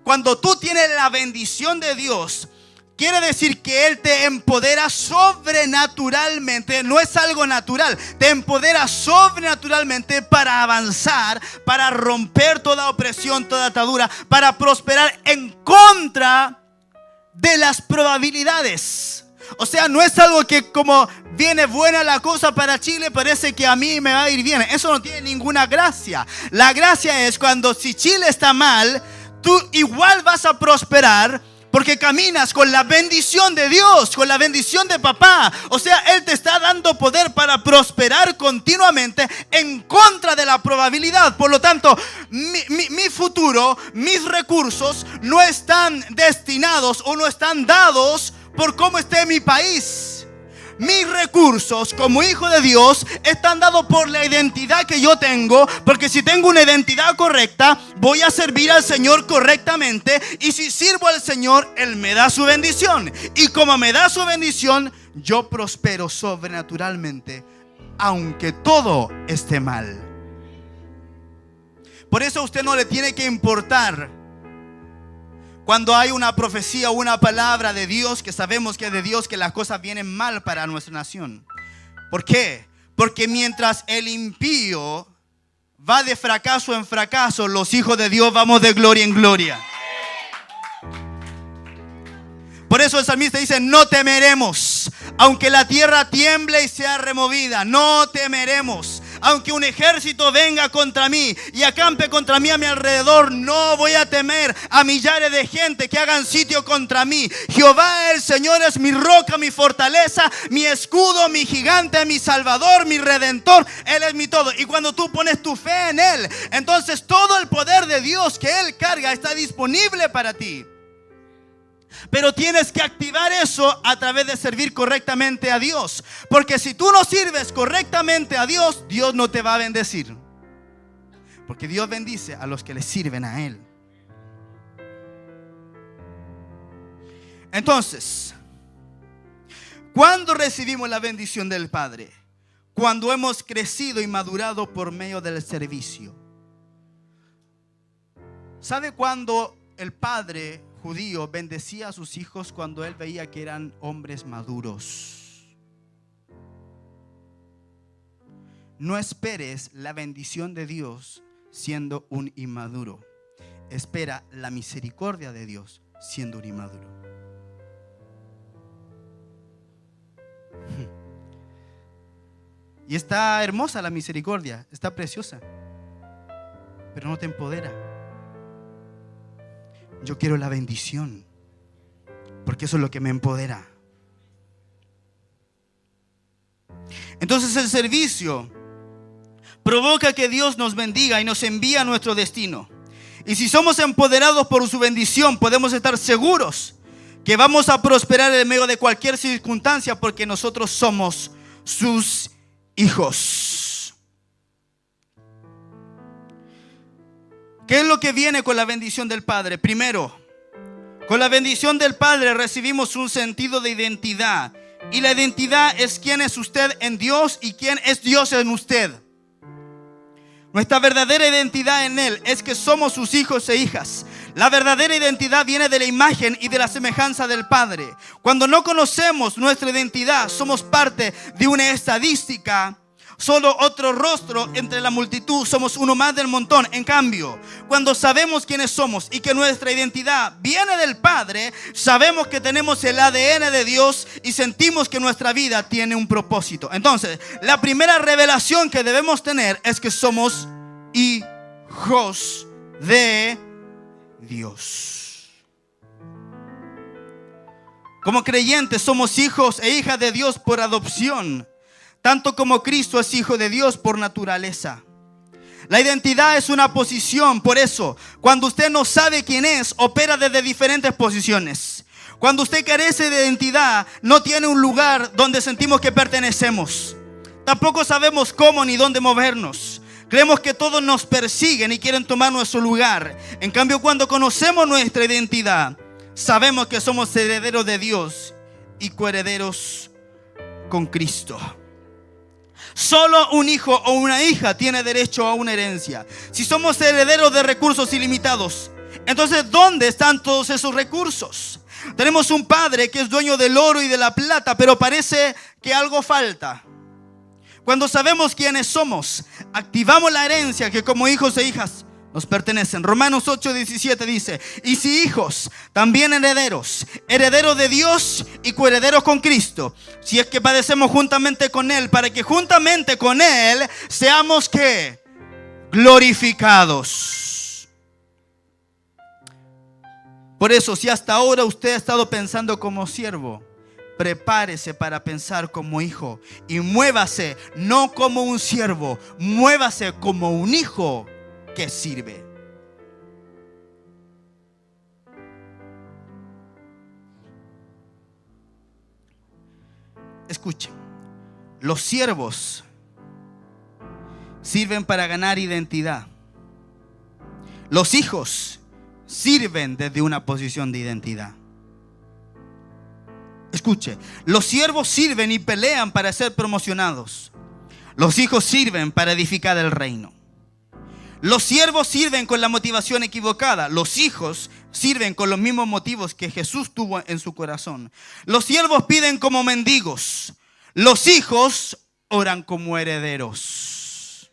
cuando tú tienes la bendición de Dios, quiere decir que Él te empodera sobrenaturalmente. No es algo natural, te empodera sobrenaturalmente para avanzar, para romper toda opresión, toda atadura, para prosperar en contra de las probabilidades. O sea, no es algo que como viene buena la cosa para Chile, parece que a mí me va a ir bien. Eso no tiene ninguna gracia. La gracia es cuando si Chile está mal, tú igual vas a prosperar, porque caminas con la bendición de Dios, con la bendición de papá. O sea, Él te está dando poder para prosperar continuamente en contra de la probabilidad. Por lo tanto, mi futuro, mis recursos no están destinados o no están dados por cómo esté mi país. Mis recursos como hijo de Dios están dados por la identidad que yo tengo, porque si tengo una identidad correcta, voy a servir al Señor correctamente, y si sirvo al Señor, Él me da su bendición, y como me da su bendición, yo prospero sobrenaturalmente, aunque todo esté mal. Por eso a usted no le tiene que importar cuando hay una profecía o una palabra de Dios, que sabemos que es de Dios, que las cosas vienen mal para nuestra nación. ¿Por qué? Porque mientras el impío va de fracaso en fracaso, los hijos de Dios vamos de gloria en gloria. Por eso el salmista dice: no temeremos, aunque la tierra tiemble y sea removida. No temeremos. Aunque un ejército venga contra mí y acampe contra mí a mi alrededor, no voy a temer a millares de gente que hagan sitio contra mí. Jehová el Señor es mi roca, mi fortaleza, mi escudo, mi gigante, mi salvador, mi redentor. Él es mi todo. Y cuando tú pones tu fe en Él, entonces todo el poder de Dios que Él carga está disponible para ti. Pero tienes que activar eso a través de servir correctamente a Dios. Porque si tú no sirves correctamente a Dios, Dios no te va a bendecir. Porque Dios bendice a los que le sirven a Él. Entonces, ¿cuándo recibimos la bendición del Padre? Cuando hemos crecido y madurado por medio del servicio. ¿Sabe cuándo el Padre judío bendecía a sus hijos? Cuando él veía que eran hombres maduros. No esperes la bendición de Dios siendo un inmaduro. Espera la misericordia de Dios siendo un inmaduro. Y está hermosa la misericordia, está preciosa, pero no te empodera. Yo quiero la bendición, porque eso es lo que me empodera. Entonces el servicio provoca que Dios nos bendiga y nos envía a nuestro destino. Y si somos empoderados por su bendición, podemos estar seguros que vamos a prosperar en medio de cualquier circunstancia, porque nosotros somos sus hijos. ¿Qué es lo que viene con la bendición del Padre? Primero, con la bendición del Padre recibimos un sentido de identidad. Y la identidad es quién es usted en Dios y quién es Dios en usted. Nuestra verdadera identidad en Él es que somos sus hijos e hijas. La verdadera identidad viene de la imagen y de la semejanza del Padre. Cuando no conocemos nuestra identidad, somos parte de una estadística, solo otro rostro entre la multitud, somos uno más del montón. En cambio, cuando sabemos quiénes somos y que nuestra identidad viene del Padre, sabemos que tenemos el ADN de Dios y sentimos que nuestra vida tiene un propósito. Entonces, la primera revelación que debemos tener es que somos hijos de Dios. Como creyentes somos hijos e hijas de Dios por adopción, tanto como Cristo es hijo de Dios por naturaleza. La identidad es una posición. Por eso, cuando usted no sabe quién es, opera desde diferentes posiciones. Cuando usted carece de identidad, no tiene un lugar donde sentimos que pertenecemos. Tampoco sabemos cómo ni dónde movernos. Creemos que todos nos persiguen y quieren tomar nuestro lugar. En cambio, cuando conocemos nuestra identidad, sabemos que somos herederos de Dios y coherederos con Cristo. Solo un hijo o una hija tiene derecho a una herencia. Si somos herederos de recursos ilimitados, entonces ¿dónde están todos esos recursos? Tenemos un padre que es dueño del oro y de la plata, pero parece que algo falta. Cuando sabemos quiénes somos, activamos la herencia que como hijos e hijas nos pertenecen. Romanos 8:17 dice: y si hijos, también herederos, herederos de Dios y coherederos con Cristo, si es que padecemos juntamente con Él, para que juntamente con Él seamos ¿qué? Glorificados. Por eso, si hasta ahora usted ha estado pensando como siervo, prepárese para pensar como hijo y muévase no como un siervo, muévase como un hijo que sirve. Escuchen, los siervos sirven para ganar identidad. Los hijos sirven desde una posición de identidad. Escuche, los siervos sirven y pelean para ser promocionados. Los hijos sirven para edificar el reino. Los siervos sirven con la motivación equivocada. Los hijos sirven con los mismos motivos que Jesús tuvo en su corazón. Los siervos piden como mendigos. Los hijos oran como herederos.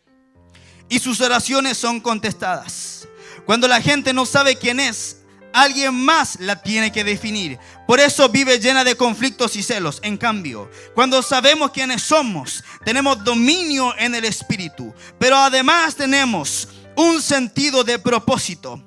Y sus oraciones son contestadas. Cuando la gente no sabe quién es, alguien más la tiene que definir. Por eso vive llena de conflictos y celos. En cambio, cuando sabemos quiénes somos, tenemos dominio en el espíritu. Pero además tenemos un sentido de propósito.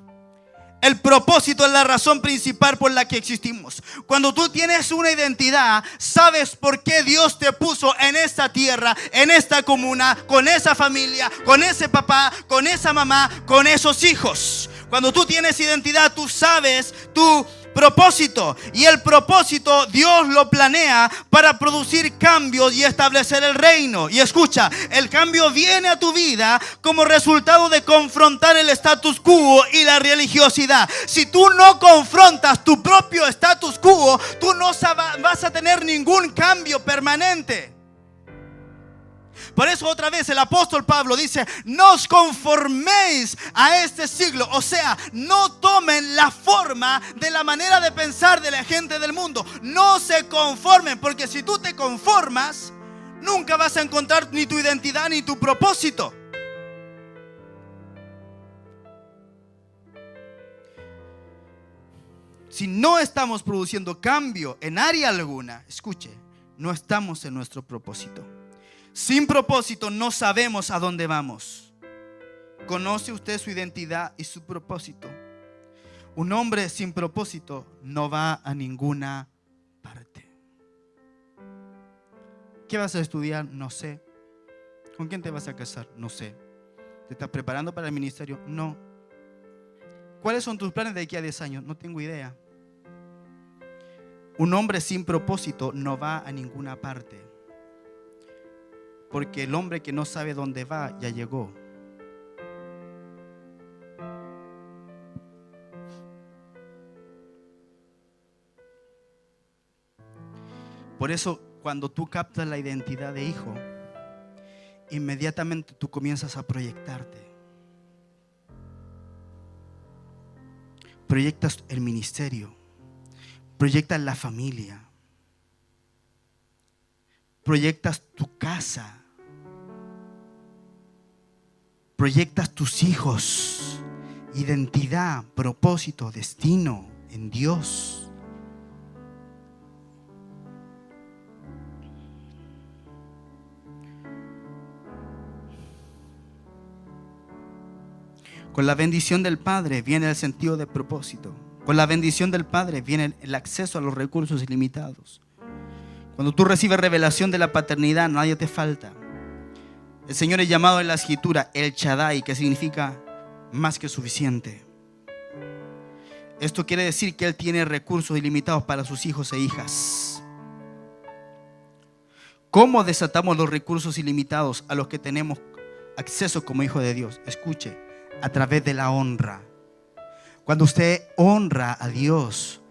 El propósito es la razón principal por la que existimos. Cuando tú tienes una identidad, sabes por qué Dios te puso en esta tierra, en esta comuna, con esa familia, con ese papá, con esa mamá, con esos hijos. Cuando tú tienes identidad, tú sabes tu propósito. Y el propósito Dios lo planea para producir cambios y establecer el reino. Y escucha, el cambio viene a tu vida como resultado de confrontar el status quo y la religiosidad. Si tú no confrontas tu propio status quo, tú no vas a tener ningún cambio permanente. Por eso otra vez el apóstol Pablo dice: no os conforméis a este siglo. O sea, no tomen la forma de la manera de pensar de la gente del mundo. No se conformen, porque si tú te conformas, nunca vas a encontrar ni tu identidad ni tu propósito. Si no estamos produciendo cambio en área alguna, escuche, no estamos en nuestro propósito. Sin propósito no sabemos a dónde vamos. ¿Conoce usted su identidad y su propósito? Un hombre sin propósito no va a ninguna parte. ¿Qué vas a estudiar? No sé. ¿Con quién te vas a casar? No sé. ¿Te estás preparando para el ministerio? No. ¿Cuáles son tus planes de aquí a 10 años? No tengo idea. Un hombre sin propósito no va a ninguna parte. Porque el hombre que no sabe dónde va ya llegó. Por eso, cuando tú captas la identidad de hijo, inmediatamente tú comienzas a proyectarte. Proyectas el ministerio, proyectas la familia, proyectas tu casa, proyectas tus hijos, identidad, propósito, destino en Dios. Con la bendición del Padre viene el sentido de propósito. Con la bendición del Padre viene el acceso a los recursos ilimitados. Cuando tú recibes revelación de la paternidad, nadie te falta. El Señor es llamado en la escritura El Shaddai, que significa más que suficiente. Esto quiere decir que Él tiene recursos ilimitados para sus hijos e hijas. ¿Cómo desatamos los recursos ilimitados a los que tenemos acceso como hijo de Dios? Escuche, a través de la honra. Cuando usted honra a Dios,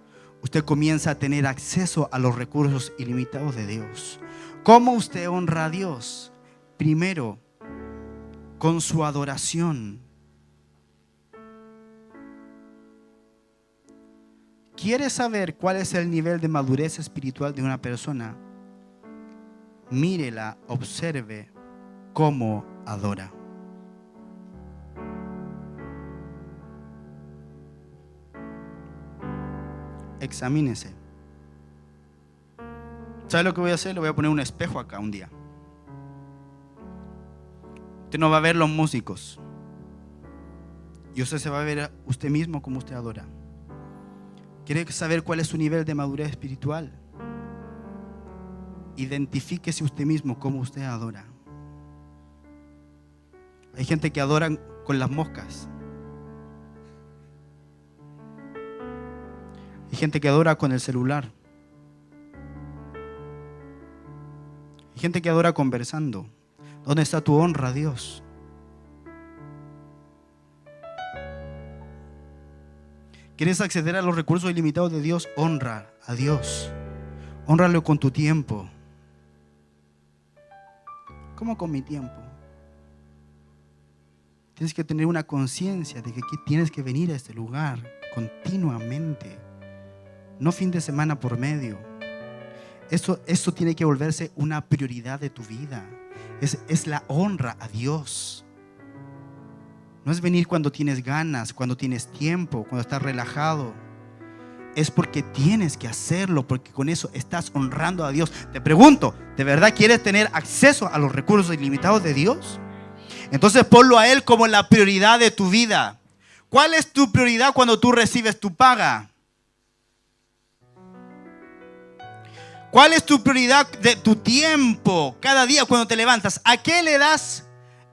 usted comienza a tener acceso a los recursos ilimitados de Dios. ¿Cómo usted honra a Dios? Primero, con su adoración. ¿Quiere saber cuál es el nivel de madurez espiritual de una persona? Mírela, observe cómo adora. Examínese. ¿Sabe lo que voy a hacer? Le voy a poner un espejo acá un día. Usted no va a ver los músicos, y usted se va a ver a usted mismo como usted adora. ¿Quiere saber cuál es su nivel de madurez espiritual? Identifíquese usted mismo como usted adora. Hay gente que adora con las moscas. Hay gente que adora con el celular. Hay gente que adora conversando. ¿Dónde está tu honra a Dios? ¿Quieres acceder a los recursos ilimitados de Dios? Honra a Dios. Hónralo con tu tiempo. ¿Cómo con mi tiempo? Tienes que tener una conciencia de que tienes que venir a este lugar continuamente. No fin de semana por medio. Esto tiene que volverse una prioridad de tu vida. Es la honra a Dios. No es venir cuando tienes ganas, cuando tienes tiempo, cuando estás relajado. Es porque tienes que hacerlo, porque con eso estás honrando a Dios. Te pregunto, ¿de verdad quieres tener acceso a los recursos ilimitados de Dios? Entonces ponlo a Él como la prioridad de tu vida. ¿Cuál es tu prioridad cuando tú recibes tu paga? ¿Cuál es tu prioridad de tu tiempo cada día cuando te levantas? ¿A qué le das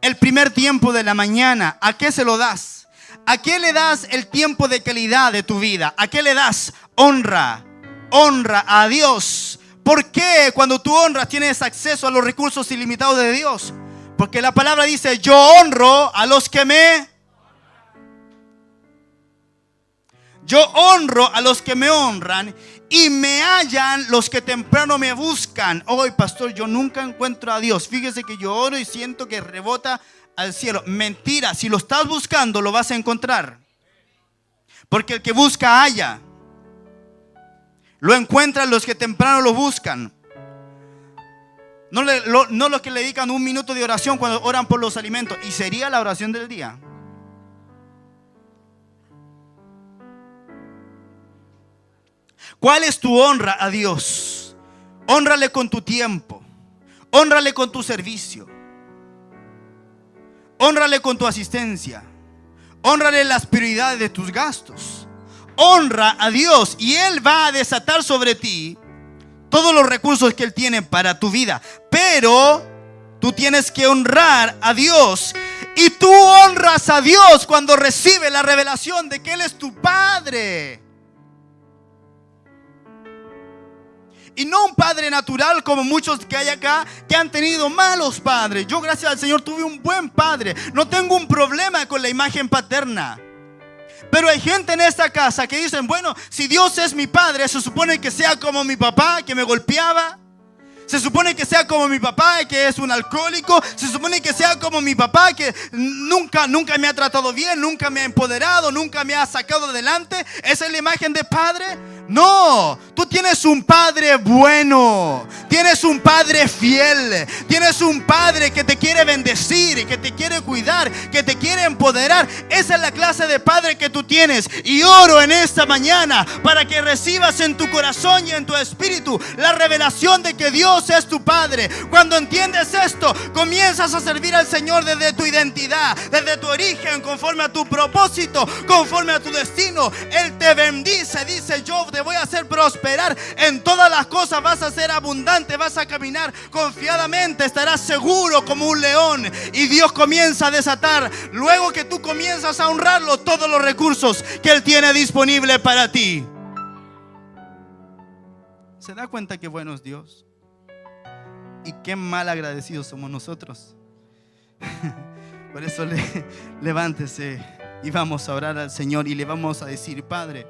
el primer tiempo de la mañana? ¿A qué se lo das? ¿A qué le das el tiempo de calidad de tu vida? ¿A qué le das honra? Honra a Dios. ¿Por qué cuando tú honras tienes acceso a los recursos ilimitados de Dios? Porque la palabra dice: yo honro a los que me... Yo honro a los que me honran, y me hallan los que temprano me buscan. Hoy, pastor, yo nunca encuentro a Dios. Fíjese que yo oro y siento que rebota al cielo. Mentira, si lo estás buscando, lo vas a encontrar. Porque el que busca, halla. Lo encuentran los que temprano lo buscan. No los que le dedican un minuto de oración cuando oran por los alimentos. Y sería la oración del día. ¿Cuál es tu honra a Dios? Hónrale con tu tiempo. Hónrale con tu servicio. Hónrale con tu asistencia. Hónrale las prioridades de tus gastos. Honra a Dios y Él va a desatar sobre ti todos los recursos que Él tiene para tu vida. Pero tú tienes que honrar a Dios. Y tú honras a Dios cuando recibes la revelación de que Él es tu Padre. Y no un padre natural como muchos que hay acá que han tenido malos padres. Yo, gracias al Señor, tuve un buen padre. No tengo un problema con la imagen paterna. Pero hay gente en esta casa que dicen: bueno, si Dios es mi padre, se supone que sea como mi papá que me golpeaba. Se supone que sea como mi papá que es un alcohólico. Se supone que sea como mi papá que nunca me ha tratado bien, nunca me ha empoderado, nunca me ha sacado adelante. ¿Esa es la imagen de padre? No, tú tienes un padre bueno, tienes un padre fiel, tienes un padre que te quiere bendecir, que te quiere cuidar, que te quiere empoderar. Esa es la clase de padre que tú tienes. Y oro en esta mañana para que recibas en tu corazón y en tu espíritu la revelación de que Dios es tu Padre. Cuando entiendes esto, comienzas a servir al Señor desde tu identidad, desde tu origen, conforme a tu propósito, conforme a tu destino. Él te bendice, dice: yo te voy a hacer prosperar en todas las cosas, vas a ser abundante adelante vas a caminar confiadamente, estarás seguro como un león. Y Dios comienza a desatar, luego que tú comienzas a honrarlo, todos los recursos que Él tiene disponible para ti. ¿Se da cuenta qué bueno es Dios? Y qué mal agradecidos somos nosotros. Por eso levántese y vamos a orar al Señor y le vamos a decir: Padre,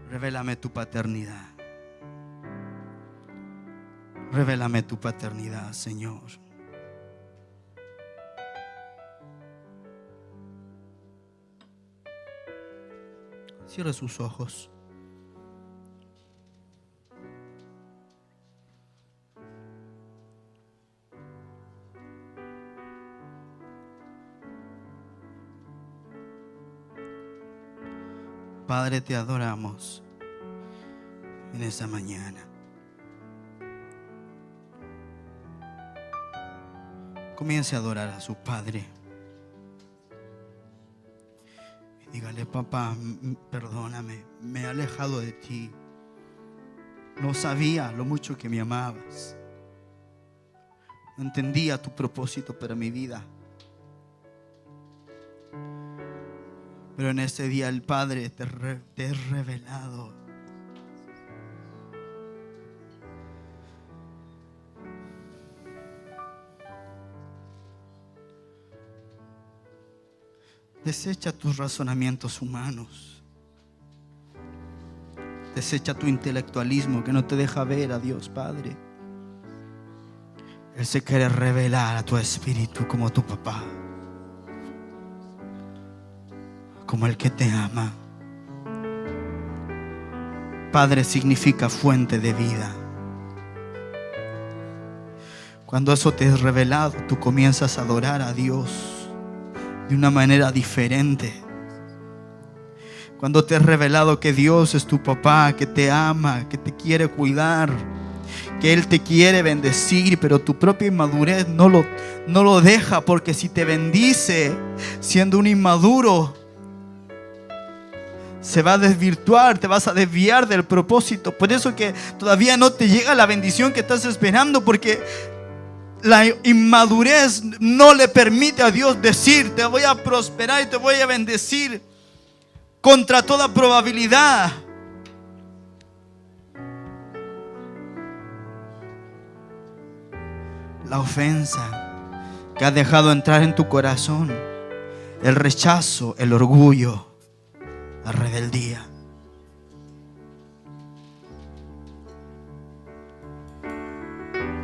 revélame tu paternidad. Revélame tu paternidad, Señor. Cierre sus ojos. Padre, te adoramos en esta mañana. Comience a adorar a su Padre. Y dígale: papá, perdóname, me he alejado de ti. No sabía lo mucho que me amabas. No entendía tu propósito para mi vida. Pero en este día el Padre te ha revelado desecha tus razonamientos humanos. Desecha tu intelectualismo que no te deja ver a Dios Padre. Él se quiere revelar a tu espíritu como tu papá, como el que te ama. Padre significa fuente de vida. Cuando eso te es revelado, tú comienzas a adorar a Dios de una manera diferente. Cuando te es revelado que Dios es tu papá, que te ama, que te quiere cuidar, que Él te quiere bendecir, pero tu propia inmadurez no lo deja, porque si te bendice siendo un inmaduro, se va a desvirtuar, te vas a desviar del propósito. Por eso que todavía no te llega la bendición que estás esperando, porque la inmadurez no le permite a Dios decir: te voy a prosperar y te voy a bendecir contra toda probabilidad. La ofensa que has dejado entrar en tu corazón, el rechazo, el orgullo, la rebeldía.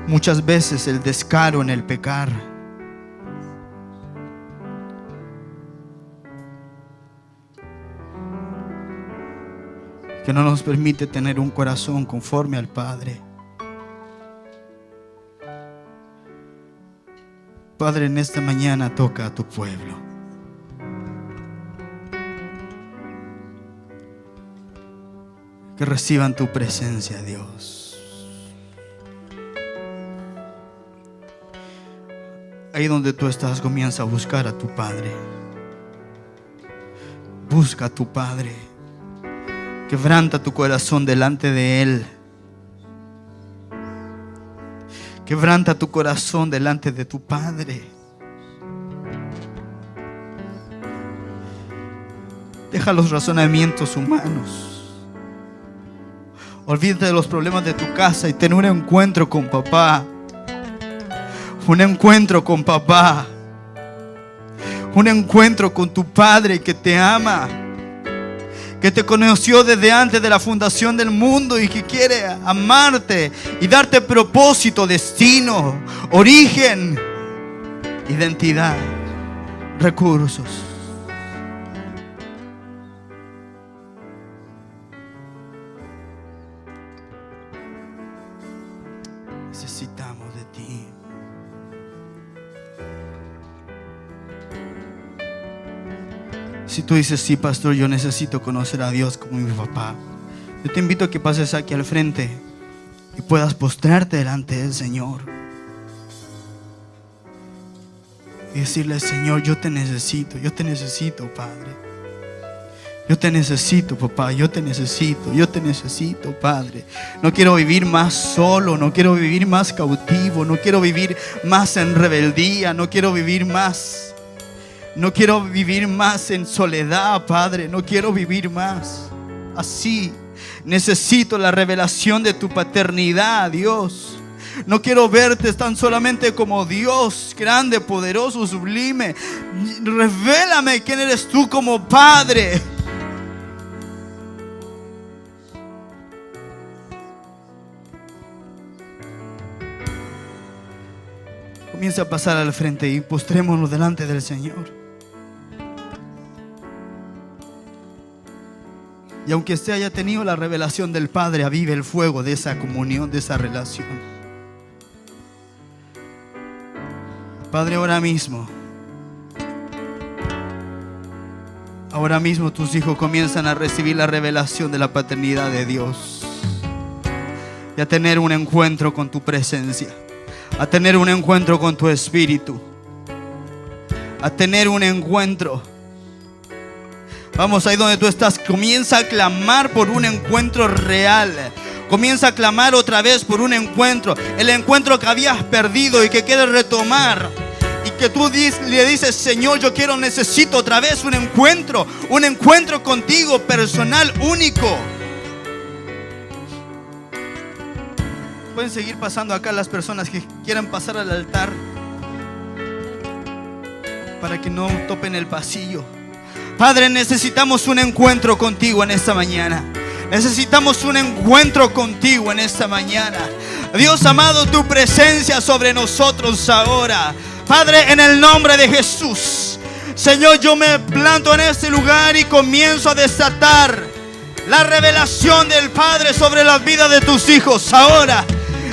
Muchas veces el descaro en el pecar. Que no nos permite tener un corazón conforme al Padre. Padre, en esta mañana toca a tu pueblo. Que reciban tu presencia, Dios. Ahí donde tú estás, comienza a buscar a tu Padre. Busca a tu Padre. Quebranta tu corazón delante de Él. Quebranta tu corazón delante de tu Padre. Deja los razonamientos humanos. Olvídate de los problemas de tu casa y ten un encuentro con papá. Un encuentro con papá. Un encuentro con tu Padre que te ama, que te conoció desde antes de la fundación del mundo y que quiere amarte y darte propósito, destino, origen, identidad, recursos. Necesitamos de ti. Si tú dices: sí, pastor, yo necesito conocer a Dios como mi papá, yo te invito a que pases aquí al frente y puedas postrarte delante del Señor y decirle: Señor, yo te necesito, Padre. Yo te necesito, papá, yo te necesito, Padre. No quiero vivir más solo, no quiero vivir más cautivo, no quiero vivir más en rebeldía, no quiero vivir más en soledad, Padre, no quiero vivir más así. Necesito la revelación de tu paternidad, Dios. No quiero verte tan solamente como Dios, grande, poderoso, sublime. Revélame quién eres tú como Padre. Comienza a pasar al frente y postrémonos delante del Señor. Y aunque usted haya tenido la revelación del Padre, avive el fuego de esa comunión, de esa relación. Padre, ahora mismo tus hijos comienzan a recibir la revelación de la paternidad de Dios y a tener un encuentro con tu presencia, a tener un encuentro con tu espíritu, a tener un encuentro. Vamos, ahí donde tú estás, comienza a clamar por un encuentro real. Comienza a clamar otra vez por un encuentro, el encuentro que habías perdido y que quieres retomar. Y que tú le dices: Señor, necesito otra vez un encuentro contigo, personal, único. Pueden seguir pasando acá las personas que quieran pasar al altar, para que no topen el pasillo. Padre, necesitamos un encuentro contigo en esta mañana. Necesitamos un encuentro contigo en esta mañana. Dios amado, tu presencia sobre nosotros ahora. Padre, en el nombre de Jesús, Señor, yo me planto en este lugar y comienzo a desatar la revelación del Padre sobre las vidas de tus hijos ahora.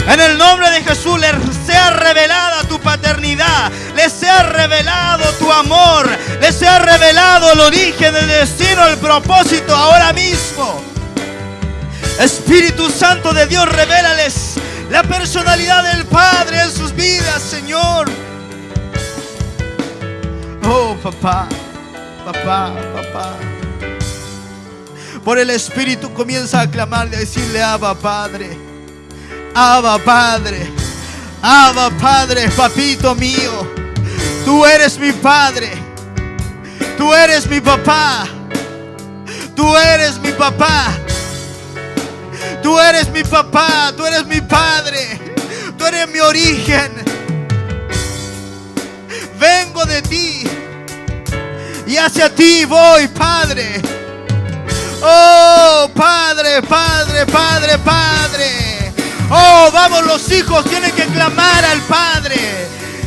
En el nombre de Jesús, les sea revelada tu paternidad, les sea revelado tu amor, les sea revelado el origen, el destino, el propósito ahora mismo. Espíritu Santo de Dios, revélales la personalidad del Padre en sus vidas, Señor. Oh, papá. Por el Espíritu comienza a clamarle, a decirle: Abba, Padre. Abba, Padre. Abba, Padre, papito mío. Tú eres mi Padre. Tú eres mi papá. Tú eres mi papá. Tú eres mi papá. Tú eres mi Padre. Tú eres mi origen. Vengo de ti y hacia ti voy, Padre. Oh, Padre, Padre, Padre, Padre. Oh, vamos, los hijos tienen que clamar al Padre.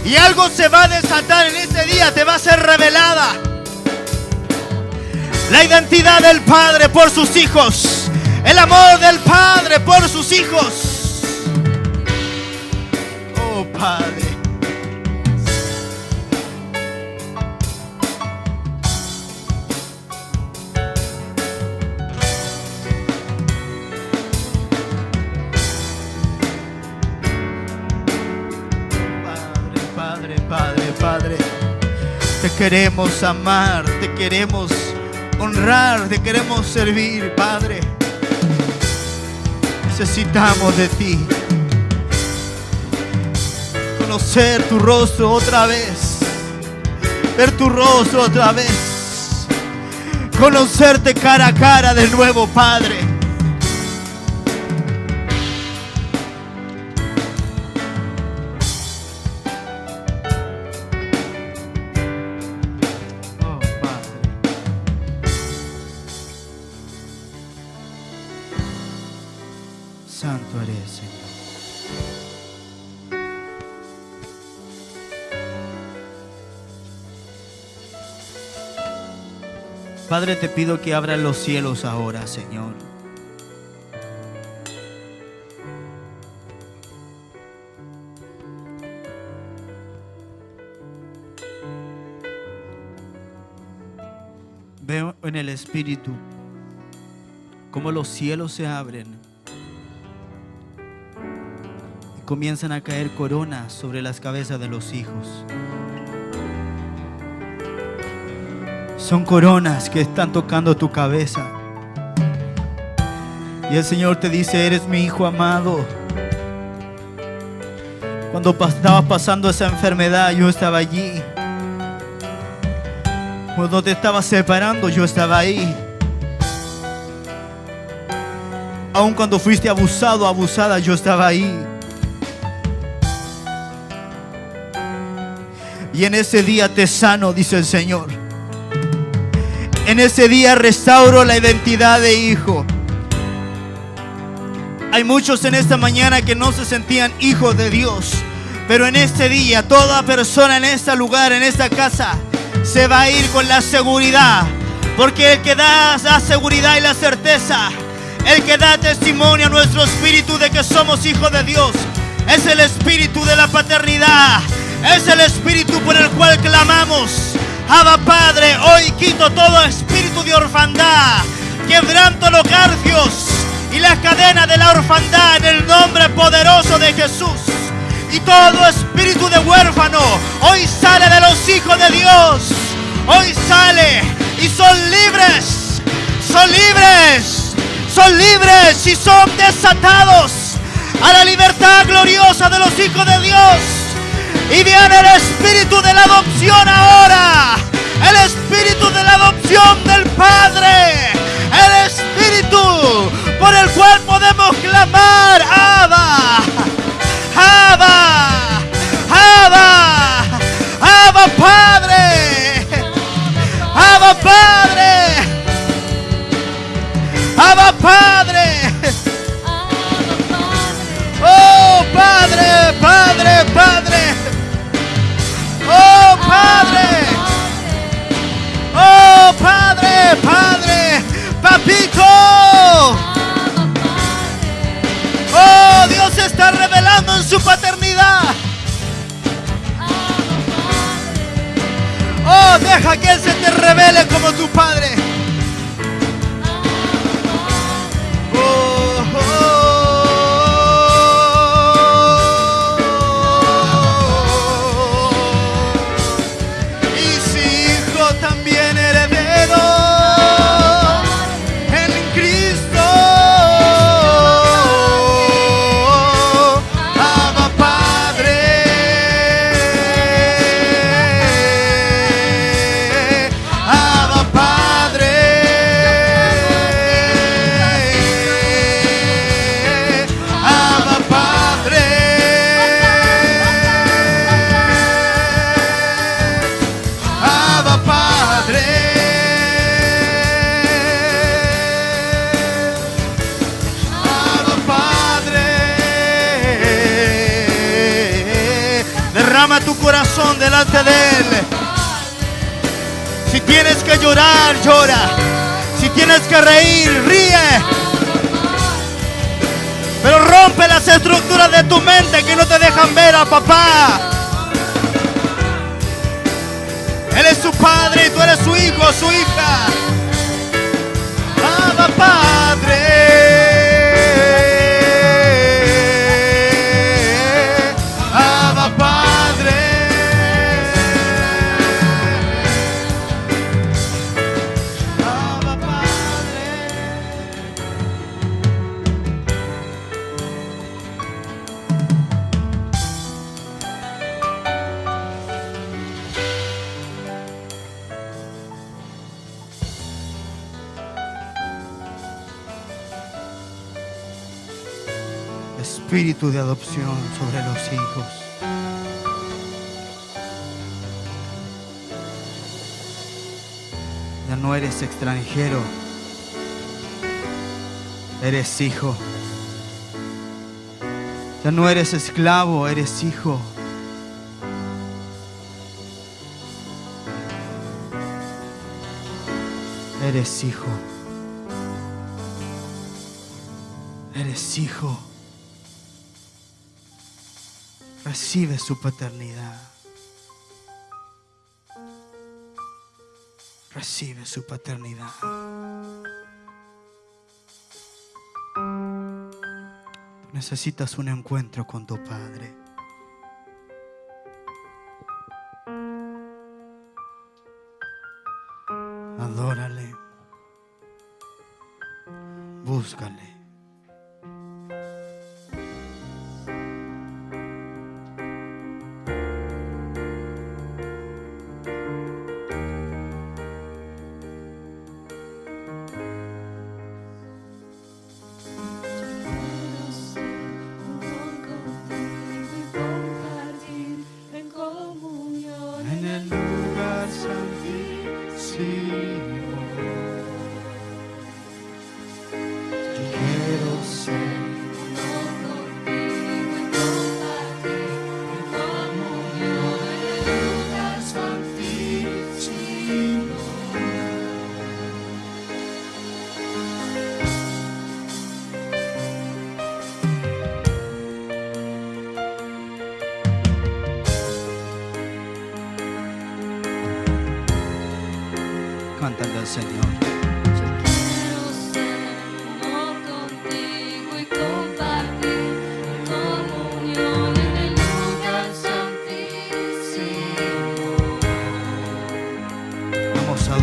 Y algo se va a desatar en este día, te va a ser revelada la identidad del Padre por sus hijos, el amor del Padre por sus hijos. Oh, Padre. Padre, te queremos amar, te queremos honrar, te queremos servir, Padre. Necesitamos de ti. Conocer tu rostro otra vez, ver tu rostro otra vez, conocerte cara a cara de nuevo, Padre. Santo eres, Señor. Padre, te pido que abras los cielos ahora, Señor. Veo en el Espíritu cómo los cielos se abren. Comienzan a caer coronas sobre las cabezas de los hijos.
Son coronas que están tocando tu cabeza. Y el Señor te dice: eres mi hijo amado. Cuando estabas pasando esa enfermedad, yo estaba allí. Cuando te estabas separando, yo estaba ahí. Aun cuando fuiste abusado, abusada, yo estaba ahí. Y en ese día te sano, dice el Señor. En ese día restauro la identidad de hijo. Hay muchos en esta mañana que no se sentían hijos de Dios, pero en este día toda persona en este lugar, en esta casa, se va a ir con la seguridad, porque el que da la seguridad y la certeza, el que da testimonio a nuestro espíritu de que somos hijos de Dios, es el espíritu de la paternidad, es el espíritu por el cual clamamos: Abba Padre. Hoy quito todo espíritu de orfandad, quebranto los garfios y las cadenas de la orfandad en el nombre poderoso de Jesús. Y todo espíritu de huérfano hoy sale de los hijos de Dios. Hoy sale y son libres. Son libres. Son libres y son desatados a la libertad gloriosa de los hijos de Dios. Y viene el espíritu de la adopción ahora. El espíritu de la adopción del Padre. El espíritu por el cual podemos clamar: Abba, Abba, Abba, Abba Padre, Abba Padre, Abba Padre. Oh Padre, Padre, Padre. Oh Padre. Oh Padre, Padre, Papito. Oh, Dios se está revelando en su paternidad. Oh, deja que Él se te revele como tu Padre. Oh, oh, oh. Y si hijo también heredero en Cristo. Abba Padre, Abba Padre, Abba Padre, Abba Padre. Abba Padre, derrama tu corazón delante de Él. Si tienes que llorar, llora. Si tienes que reír, ríe. Pero rompe las estructuras de tu mente que no te dejan ver a papá. Él es su padre y tú eres su hijo, su hija. Abba Padre, Abba Padre, Abba Padre. Espíritu de adopción sobre los hijos. Ya no eres extranjero, eres hijo. Ya no eres esclavo, eres hijo. Eres hijo. Eres hijo. Recibe su paternidad. Recibe su paternidad. Tú necesitas un encuentro con tu Padre.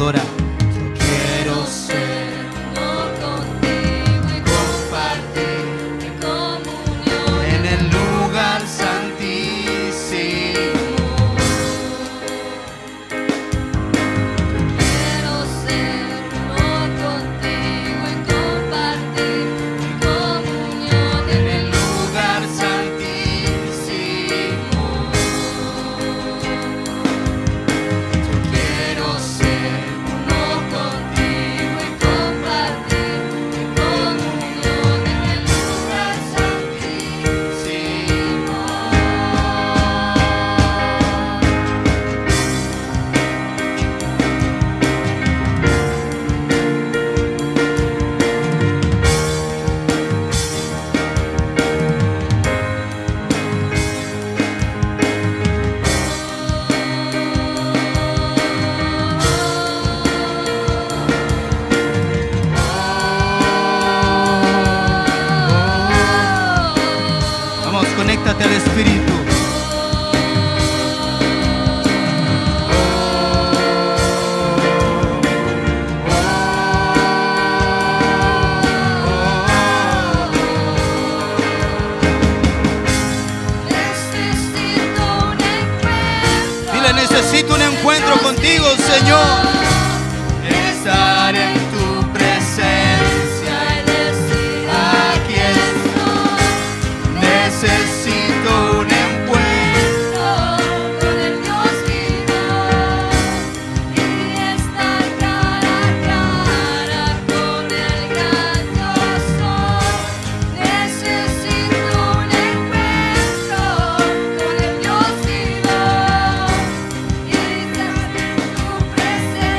adora.
Quiero ser uno contigo y compartir en comunión
En el lugar santísimo.
Quiero ser uno contigo y compartir en comunión
En el lugar santísimo.
Quiero ser uno contigo y compartir en comunión en el lugar santísimo.
Vamos, conéctate al Espíritu.
Necesito un encuentro.
Dile, necesito un encuentro contigo, Señor. Estar en tu presencia.
Y decir,
Aquí estoy. Necesito un encuentro.
con el Dios vivo y estar cara a cara con el gran yo soy. Necesito un encuentro con el Dios vivo y estar en tu presencia.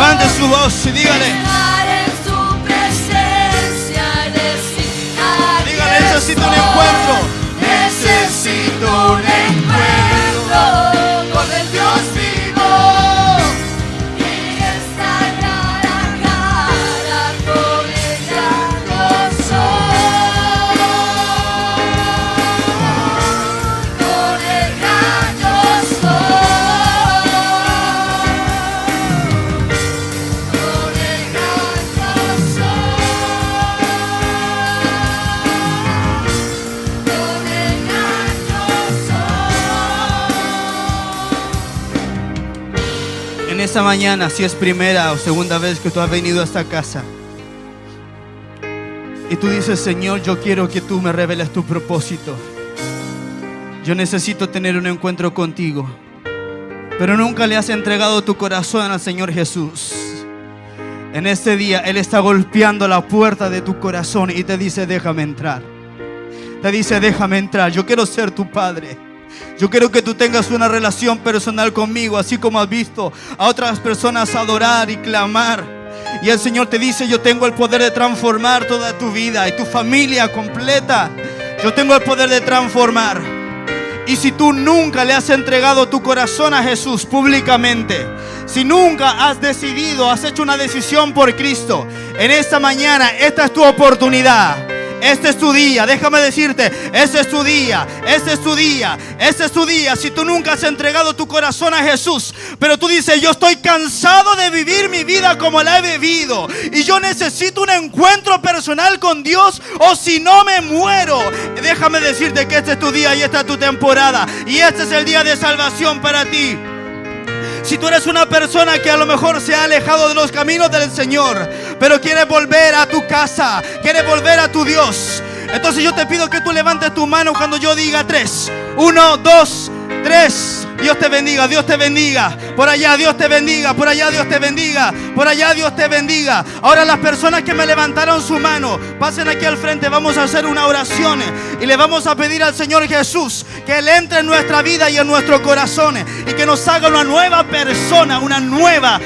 Levante su voz y dígale.
Estar en su presencia, decir, aquí
Dígale, necesito un encuentro.
Necesito un encuentro con el Dios vivo y estar cara a cara con el gran yo soy, con el gran yo soy, con el gran yo soy, con el gran yo soy.
En esta mañana, si es primera o segunda vez que tú has venido a esta casa y tú dices, Señor, yo quiero que tú me reveles tu propósito. Yo necesito tener un encuentro contigo, pero nunca le has entregado tu corazón al Señor Jesús. En este día Él está golpeando la puerta de tu corazón y te dice, déjame entrar. Te dice, déjame entrar. Yo quiero ser tu padre. Yo quiero que tú tengas una relación personal conmigo, así como has visto a otras personas adorar y clamar. Y el Señor te dice, yo tengo el poder de transformar toda tu vida y tu familia completa. Yo tengo el poder de transformar. Y si tú nunca le has entregado tu corazón a Jesús públicamente, si nunca has decidido, has hecho una decisión por Cristo, en esta mañana, esta es tu oportunidad. Este es tu día, déjame decirte, este es tu día, este es tu día, este es tu día. Si tú nunca has entregado tu corazón a Jesús, pero tú dices, yo estoy cansado de vivir mi vida como la he vivido y yo necesito un encuentro personal con Dios o si no me muero. Déjame decirte que este es tu día y esta es tu temporada y este es el día de salvación para ti. Si tú eres una persona que a lo mejor se ha alejado de los caminos del Señor, pero quiere volver a tu casa, quiere volver a tu Dios, entonces yo te pido que tú levantes tu mano cuando yo diga 3. 1, 2, 3. Dios te bendiga, Dios te bendiga. Por allá Dios te bendiga, por allá Dios te bendiga, por allá Dios te bendiga. Ahora las personas que me levantaron su mano, pasen aquí al frente, vamos a hacer una oración y le vamos a pedir al Señor Jesús que Él entre en nuestra vida y en nuestro corazón y que nos haga una nueva persona, una nueva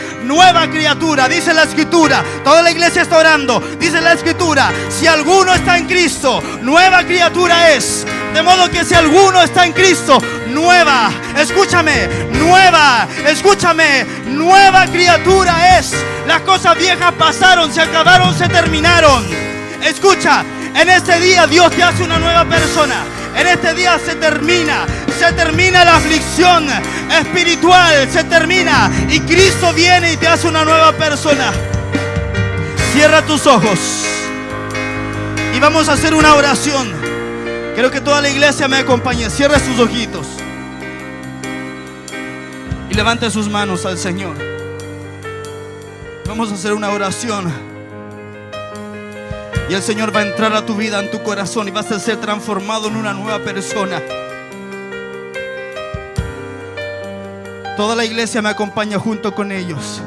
criatura. Dice la Escritura, toda la iglesia está orando, dice la Escritura, si alguno está en Cristo, nueva criatura es. De modo que si alguno está en Cristo, escúchame, nueva criatura es. Las cosas viejas pasaron, se acabaron, se terminaron. Escucha, en este día Dios te hace una nueva persona. En este día se termina la aflicción espiritual, se termina y Cristo viene y te hace una nueva persona. Cierra tus ojos y vamos a hacer una oración. Quiero que toda la iglesia me acompañe. Cierre sus ojitos y levante sus manos al Señor. Vamos a hacer una oración y el Señor va a entrar a tu vida, en tu corazón, y vas a ser transformado en una nueva persona. Toda la iglesia me acompaña junto con ellos.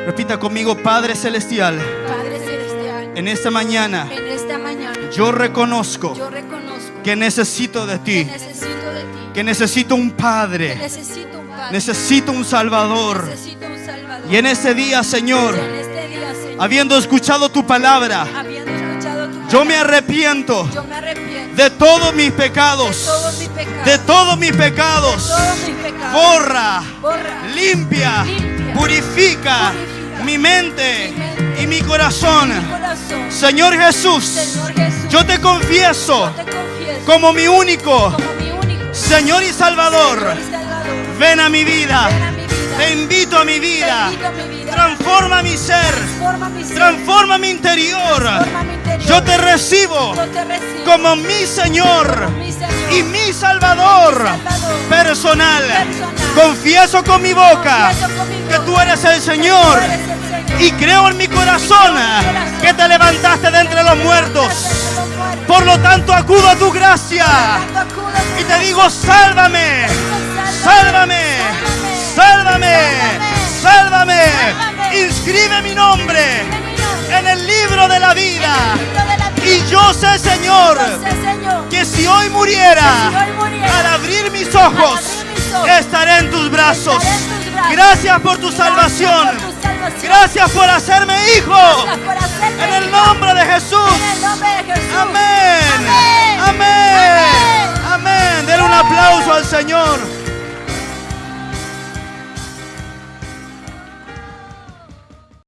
Repita conmigo: Padre Celestial,
Padre Celestial,
en esta mañana
en esta mañana
yo reconozco
yo reconozco
que necesito de
que
ti,
necesito de ti,
que necesito un
que
Padre,
necesito un Padre,
necesito un Salvador.
necesito un Salvador.
Y en este día, Señor,
Y en este día, Señor,
habiendo escuchado tu palabra,
habiendo escuchado tu
yo me
palabra,
arrepiento
yo me arrepiento
de todos mis pecados,
de todos mis pecados,
de todos mis pecados.
todos mis pecados.
Borra,
Borra,
limpia,
limpia,
purifica mi mente y mi corazón.
mi corazón.
Señor Jesús,
Señor Jesús,
yo te confieso
yo te confieso
como mi único
como mi único
Señor y Salvador.
Señor y Salvador.
Ven a mi vida,
Ven a mi vida,
te invito a mi vida,
te invito a mi vida,
transforma mi ser,
transforma mi ser,
transforma mi interior.
transforma mi interior.
Yo te recibo
Yo te recibo
como mi Señor
como mi Señor
y mi Salvador personal. Confieso con mi boca
Confieso con mi
que
boca
tú eres el
que
Señor
tú eres el Señor.
y creo en mi corazón que te levantaste de entre los muertos. Por lo tanto, acudo a tu gracia y te digo: sálvame, sálvame, sálvame, sálvame. Inscribe mi nombre en el libro de la vida. Y yo sé, Señor, que si hoy muriera, al abrir mis ojos, estaré en tus brazos. Gracias por tu salvación.
salvación.
Gracias por hacerme hijo.
Gracias por hacerme
En el
hijo.
nombre de Jesús.
En el nombre de Jesús.
Amén.
Amén.
Amén.
Amén.
Amén. Denle un aplauso al Señor.